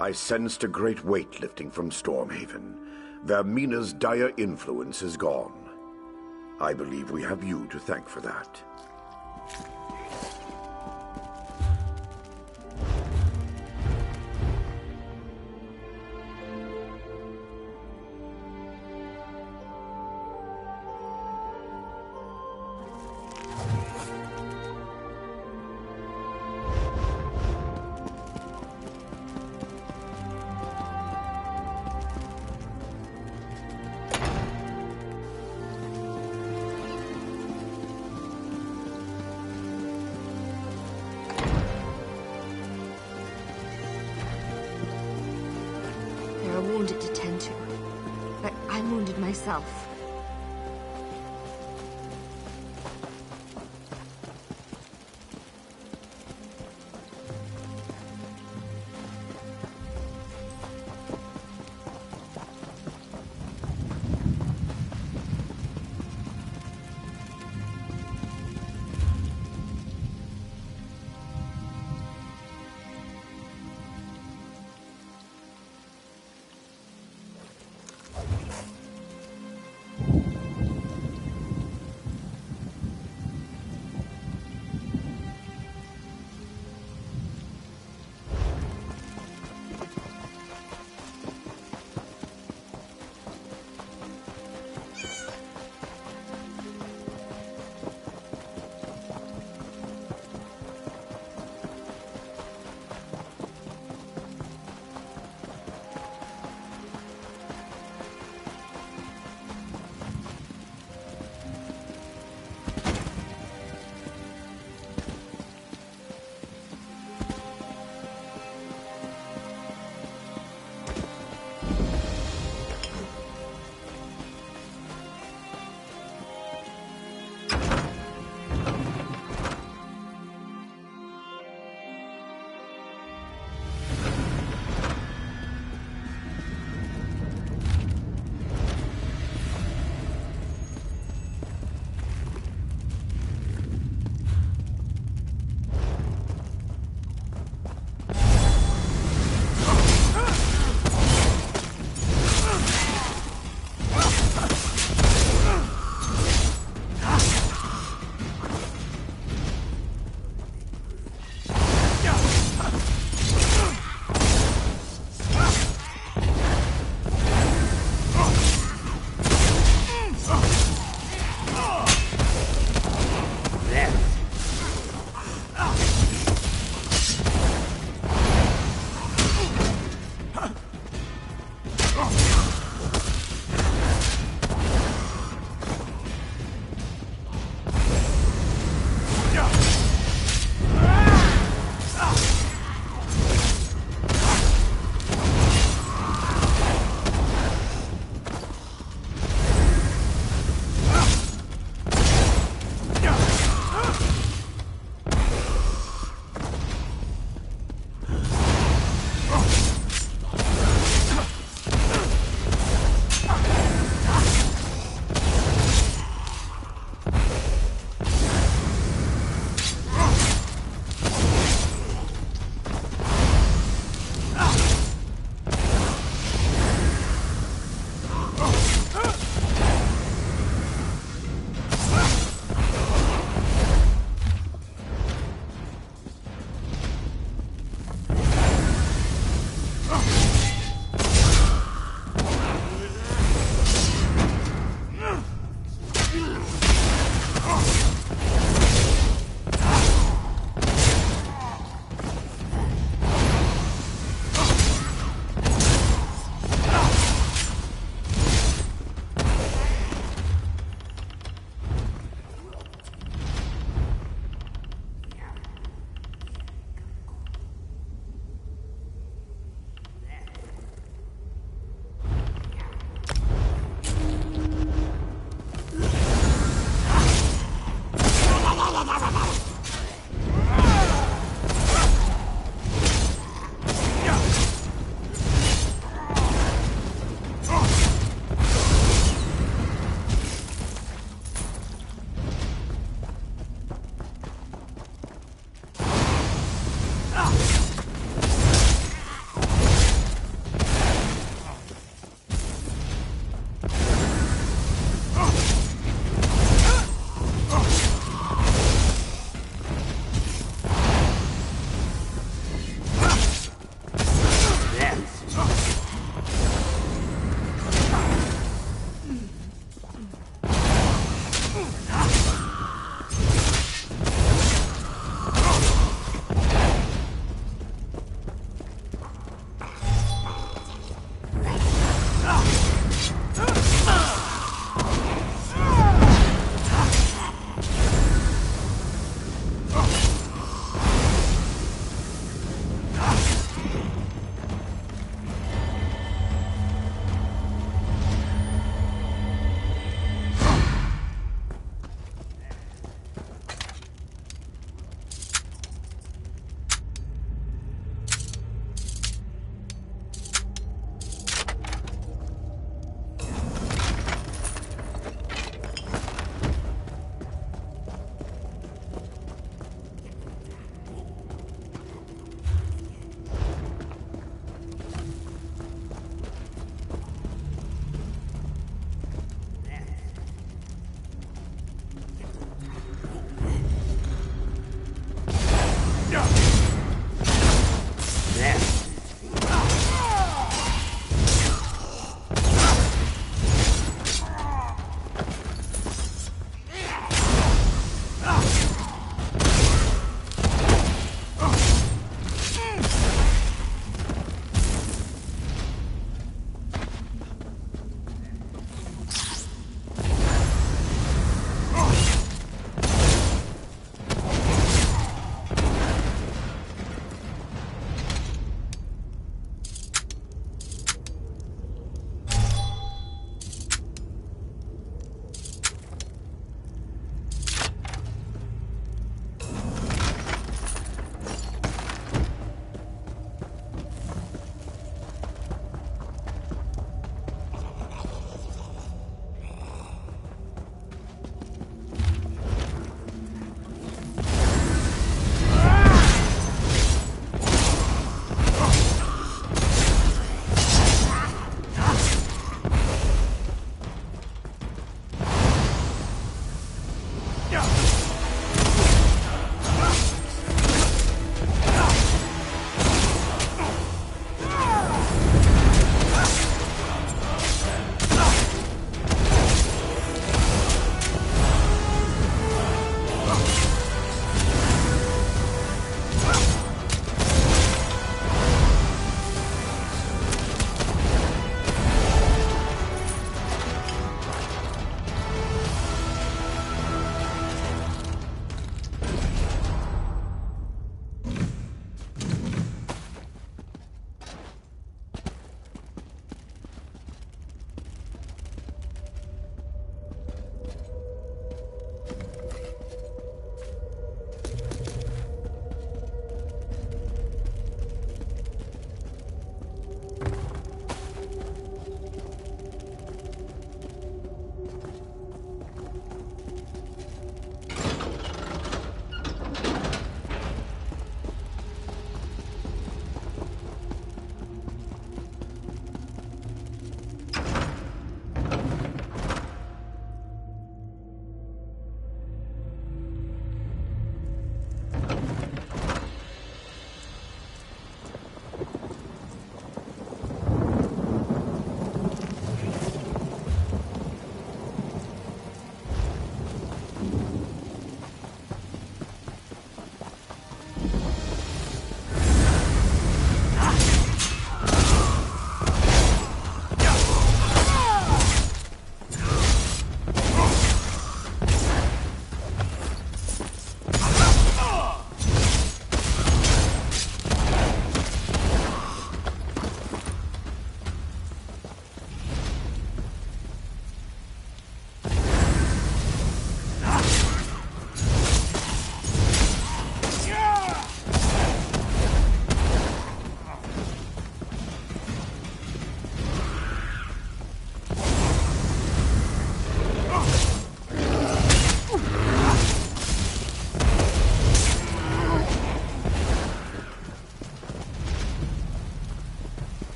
I sensed a great weight lifting from Stormhaven. Vermina's dire influence is gone. I believe we have you to thank for that. Wounded to tend to, but I'm wounded myself.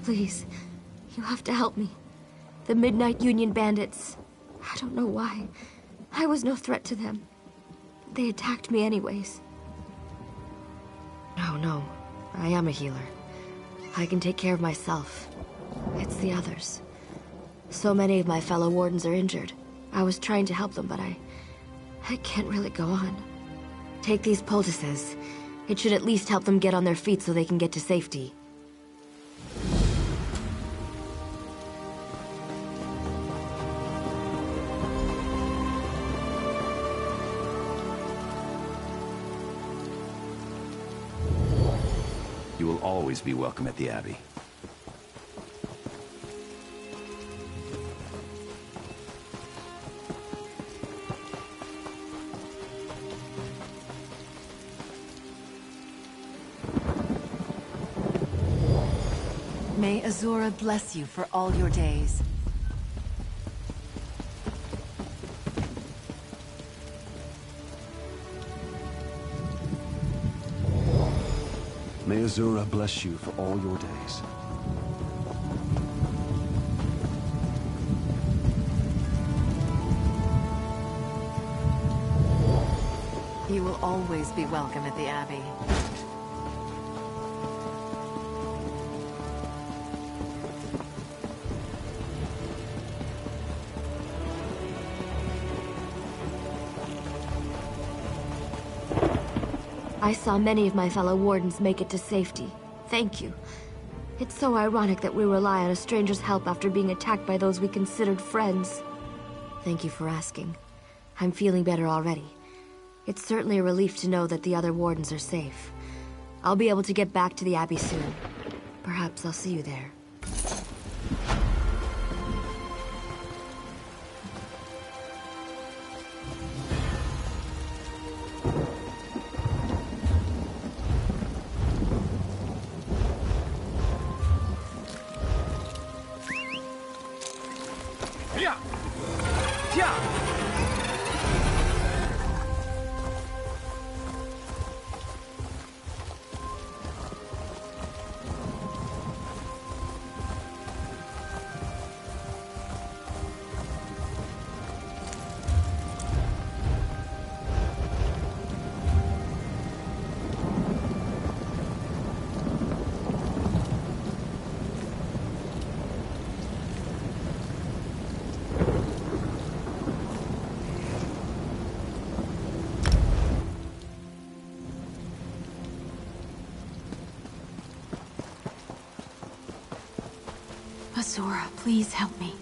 Please, you have to help me. The Midnight Union bandits. I don't know why. I was no threat to them. They attacked me anyways. No. I am a healer. I can take care of myself. It's the others. So many of my fellow wardens are injured. I was trying to help them, but I can't really go on. Take these poultices. It should at least help them get on their feet so they can get to safety. You will always be welcome at the Abbey. May Azura bless you for all your days. May Azura bless you for all your days. You will always be welcome at the Abbey. I saw many of my fellow wardens make it to safety. Thank you. It's so ironic that we rely on a stranger's help after being attacked by those we considered friends. Thank you for asking. I'm feeling better already. It's certainly a relief to know that the other wardens are safe. I'll be able to get back to the Abbey soon. Perhaps I'll see you there. Azura, please help me.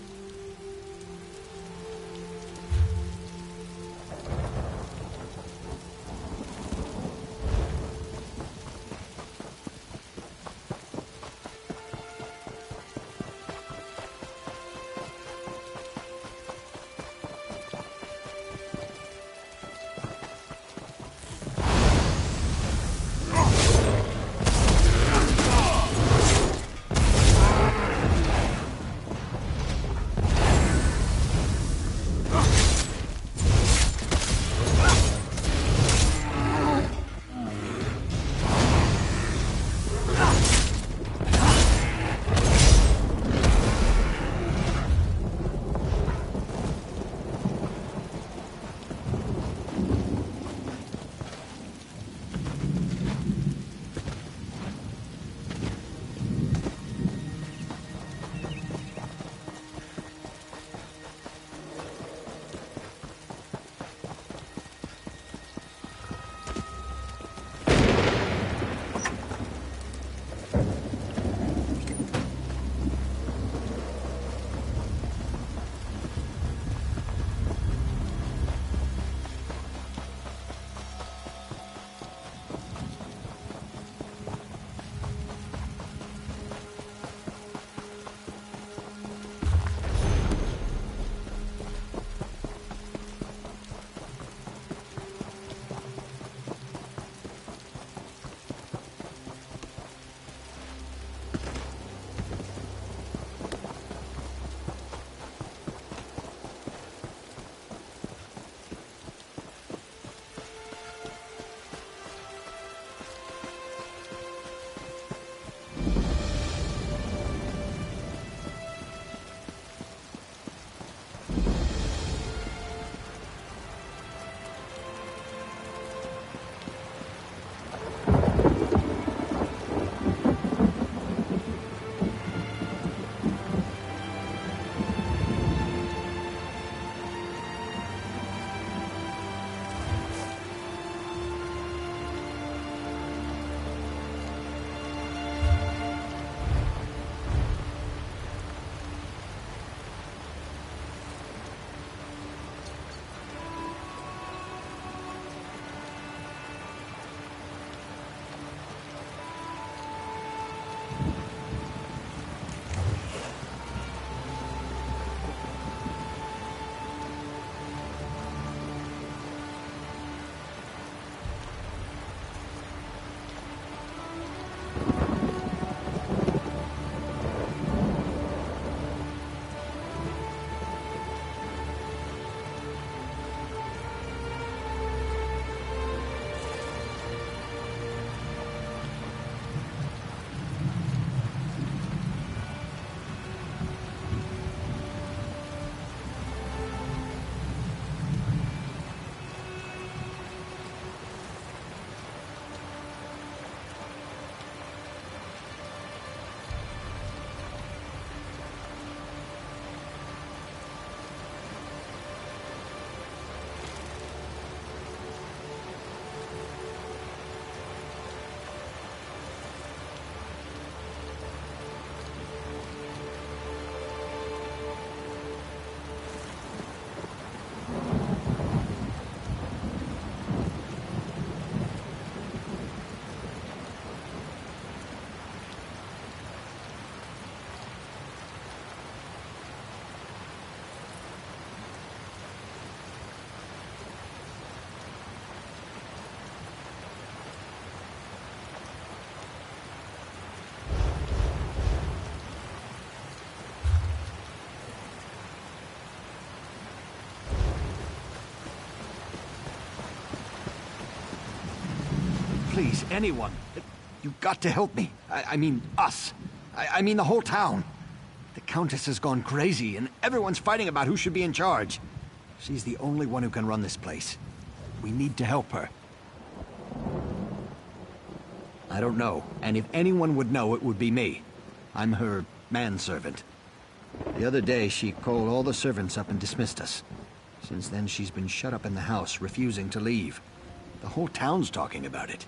Please, anyone. You've got to help me. I mean, us. I mean the whole town. The Countess has gone crazy, and everyone's fighting about who should be in charge. She's the only one who can run this place. We need to help her. I don't know, and if anyone would know, it would be me. I'm her manservant. The other day, she called all the servants up and dismissed us. Since then, she's been shut up in the house, refusing to leave. The whole town's talking about it.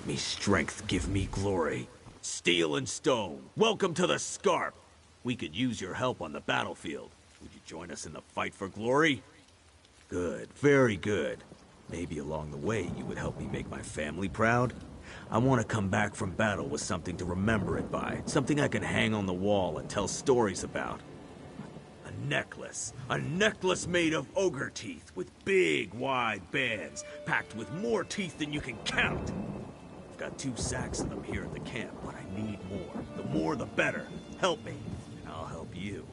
Give me strength, give me glory. Steel and stone, welcome to the Scarp. We could use your help on the battlefield. Would you join us in the fight for glory? Good, very good. Maybe along the way you would help me make my family proud? I want to come back from battle with something to remember it by. Something I can hang on the wall and tell stories about. A necklace. A necklace made of ogre teeth with big, wide bands, packed with more teeth than you can count. I've got 2 sacks of them here at the camp, but I need more. The more, the better. Help me, and I'll help you.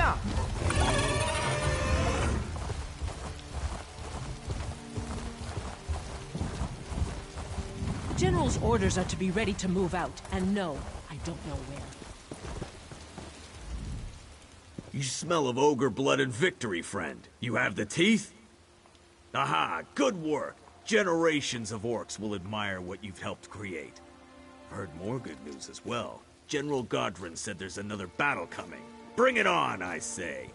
Yeah. General's orders are to be ready to move out, and no, I don't know where. You smell of ogre blood and victory, friend. You have the teeth? Aha, good work. Generations of orcs will admire what you've helped create. Heard more good news as well. General Godrin said there's another battle coming. Bring it on, I say.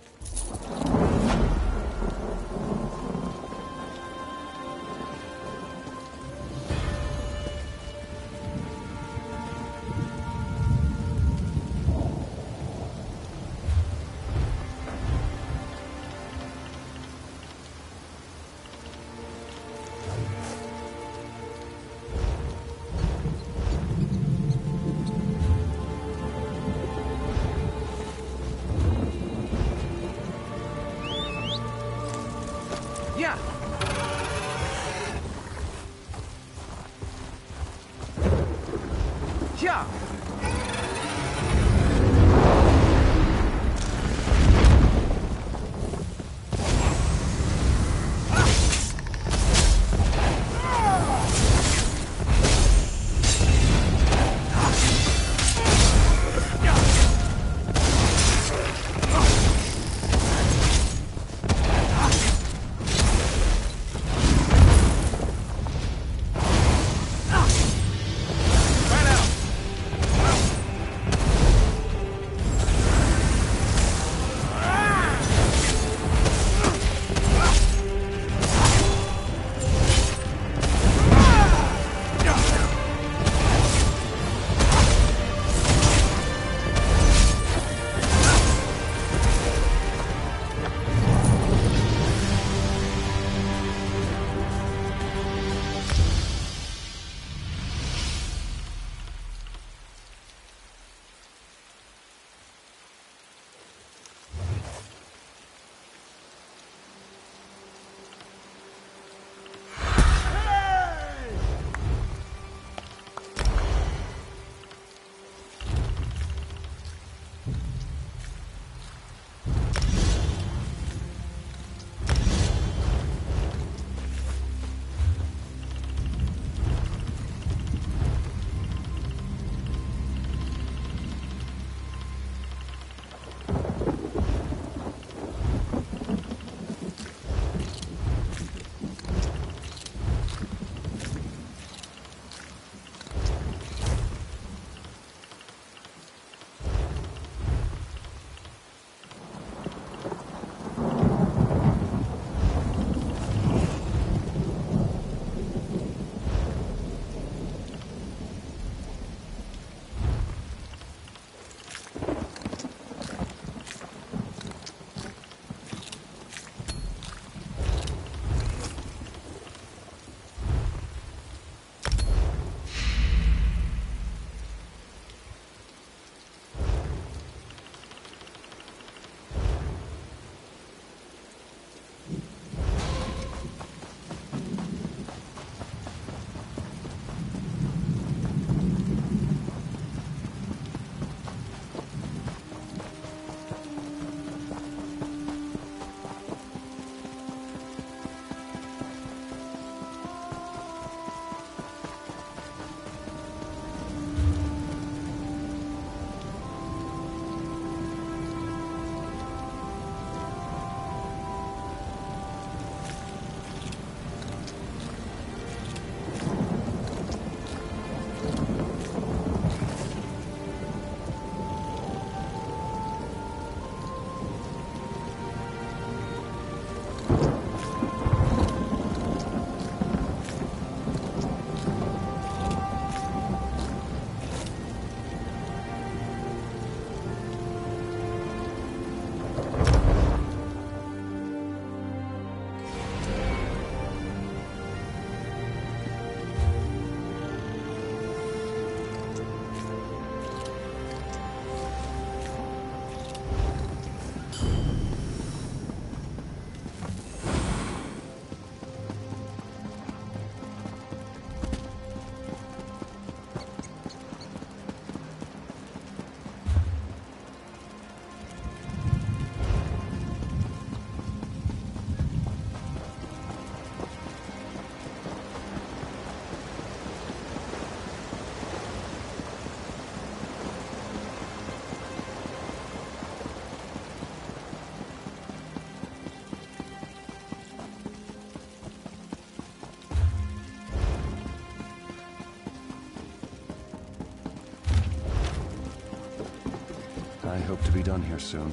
I hope to be done here soon.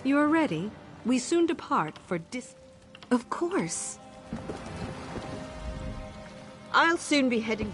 You are ready? We soon depart for Of course. I'll soon be heading...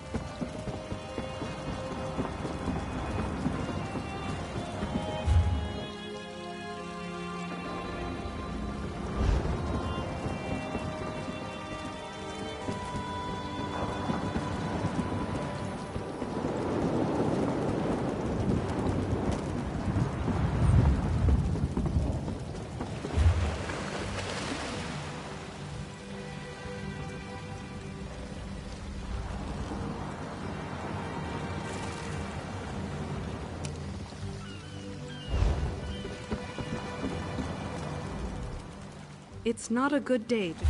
It's not a good day to...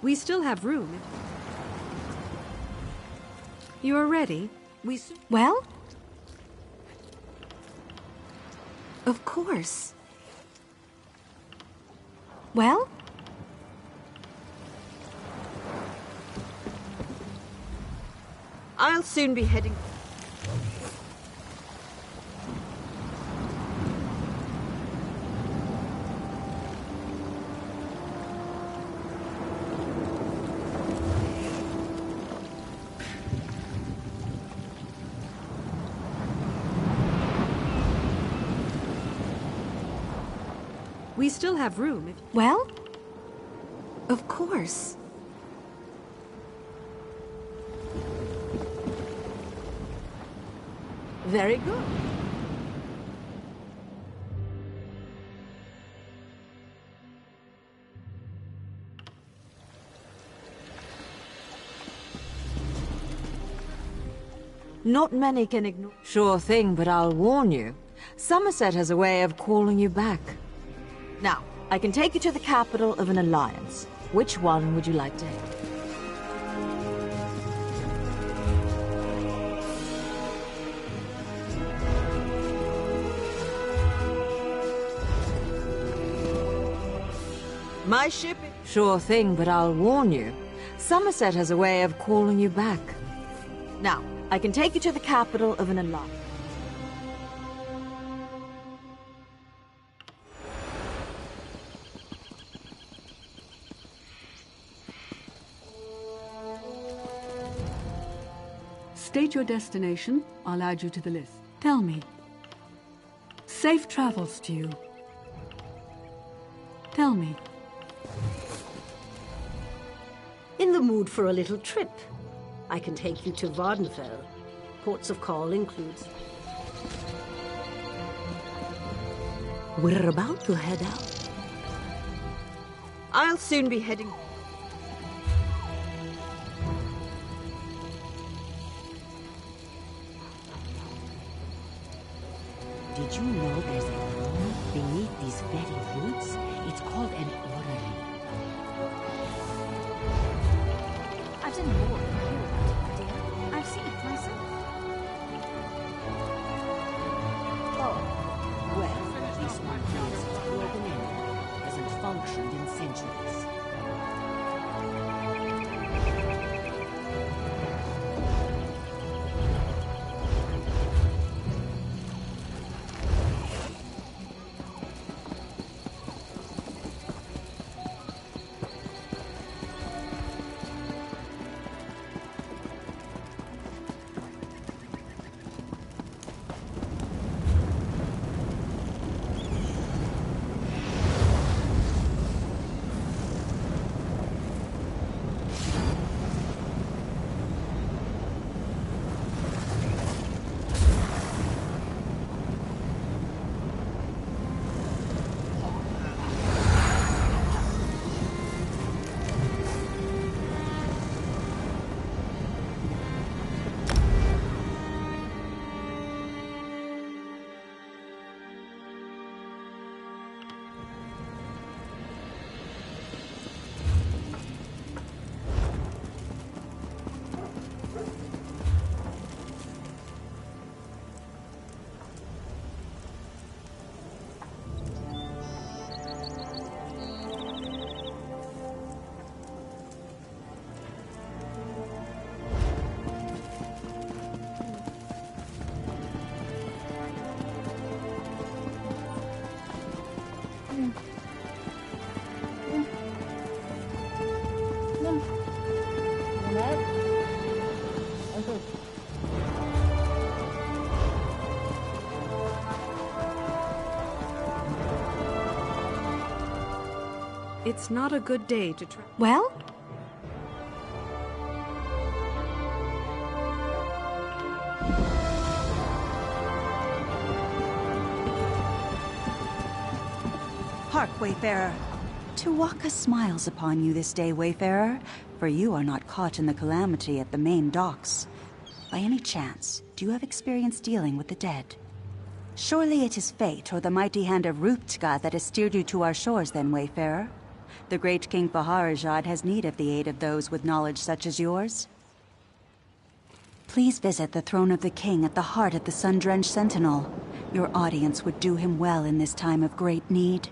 We still have room. You are ready? Well? Of course. Well? I'll soon be heading... We still have room. Well? Of course. Very good. Not many can ignore... Sure thing, but I'll warn you. Somerset has a way of calling you back. Now, I can take you to the capital of an alliance. Which one would you like to hit? My ship... Sure thing, but I'll warn you. Somerset has a way of calling you back. Now, I can take you to the capital of an alliance. State your destination. I'll add you to the list. Tell me. Safe travels to you. Tell me. In the mood for a little trip? I can take you to Vardenfell. Ports of call includes... We're about to head out. I'll soon be heading... Did you know there's a room beneath these very roots? It's called an orrery. I've done more than hear about it, dear. I've seen it myself. Oh, well, this one feels as good an end. Hasn't functioned in centuries. It's not a good day to try. Well? Hark, Wayfarer. Tuwaka smiles upon you this day, Wayfarer, for you are not caught in the calamity at the main docks. By any chance, do you have experience dealing with the dead? Surely it is fate or the mighty hand of Ruptka that has steered you to our shores then, Wayfarer. The great King Faharajad has need of the aid of those with knowledge such as yours. Please visit the throne of the king at the heart of the sun-drenched Sentinel. Your audience would do him well in this time of great need.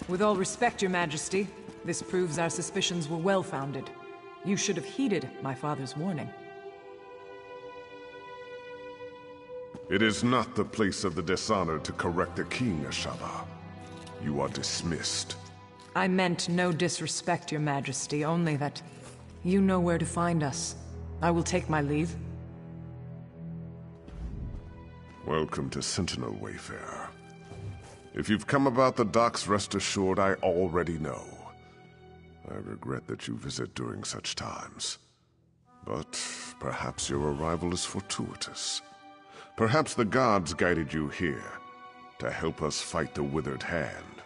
With all respect, Your Majesty, this proves our suspicions were well-founded. You should have heeded my father's warning. It is not the place of the dishonored to correct the king, Ashava. You are dismissed. I meant no disrespect, Your Majesty, only that you know where to find us. I will take my leave. Welcome to Sentinel, Wayfarer. If you've come about the docks, rest assured I already know. I regret that you visit during such times. But perhaps your arrival is fortuitous. Perhaps the gods guided you here to help us fight the Withered Hand.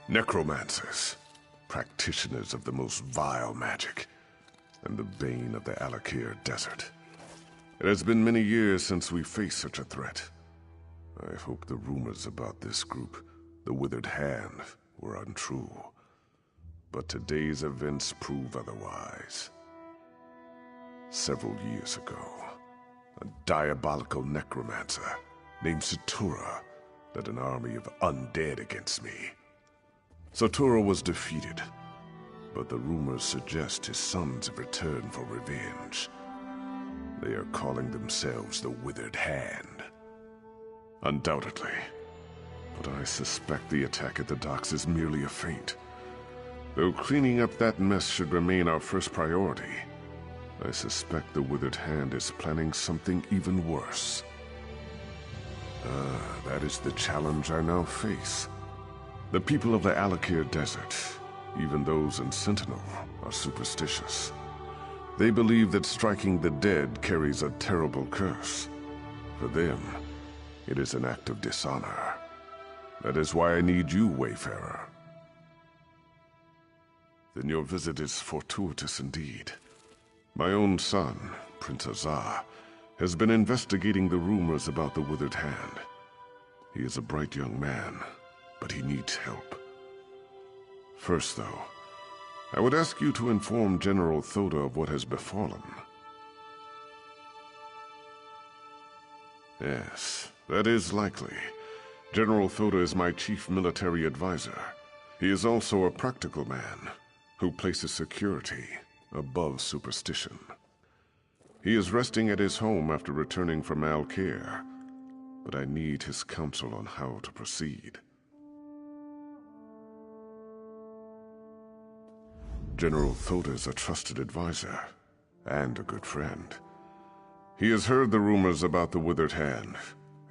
Necromancers, practitioners of the most vile magic, and the bane of the Alakir Desert. It has been many years since we faced such a threat. I hope the rumors about this group, the Withered Hand, were untrue. But today's events prove otherwise. Several years ago, a diabolical necromancer named Satura led an army of undead against me. Satura was defeated, but the rumors suggest his sons have returned for revenge. They are calling themselves the Withered Hand. Undoubtedly. But I suspect the attack at the docks is merely a feint. Though cleaning up that mess should remain our first priority, I suspect the Withered Hand is planning something even worse. That is the challenge I now face. The people of the Alakir Desert, even those in Sentinel, are superstitious. They believe that striking the dead carries a terrible curse. For them, it is an act of dishonor. That is why I need you, Wayfarer. Then your visit is fortuitous indeed. My own son, Prince Azar, has been investigating the rumors about the Withered Hand. He is a bright young man, but he needs help. First, though, I would ask you to inform General Thoda of what has befallen. Yes, that is likely. General Thoda is my chief military advisor. He is also a practical man who places security above superstition. He is resting at his home after returning from Alkir, but I need his counsel on how to proceed. General Thoda is a trusted advisor and a good friend. He has heard the rumors about the Withered Hand,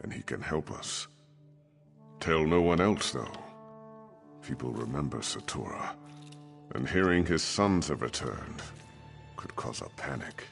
and he can help us. Tell no one else, though. People remember Satura, and hearing his sons have returned could cause a panic.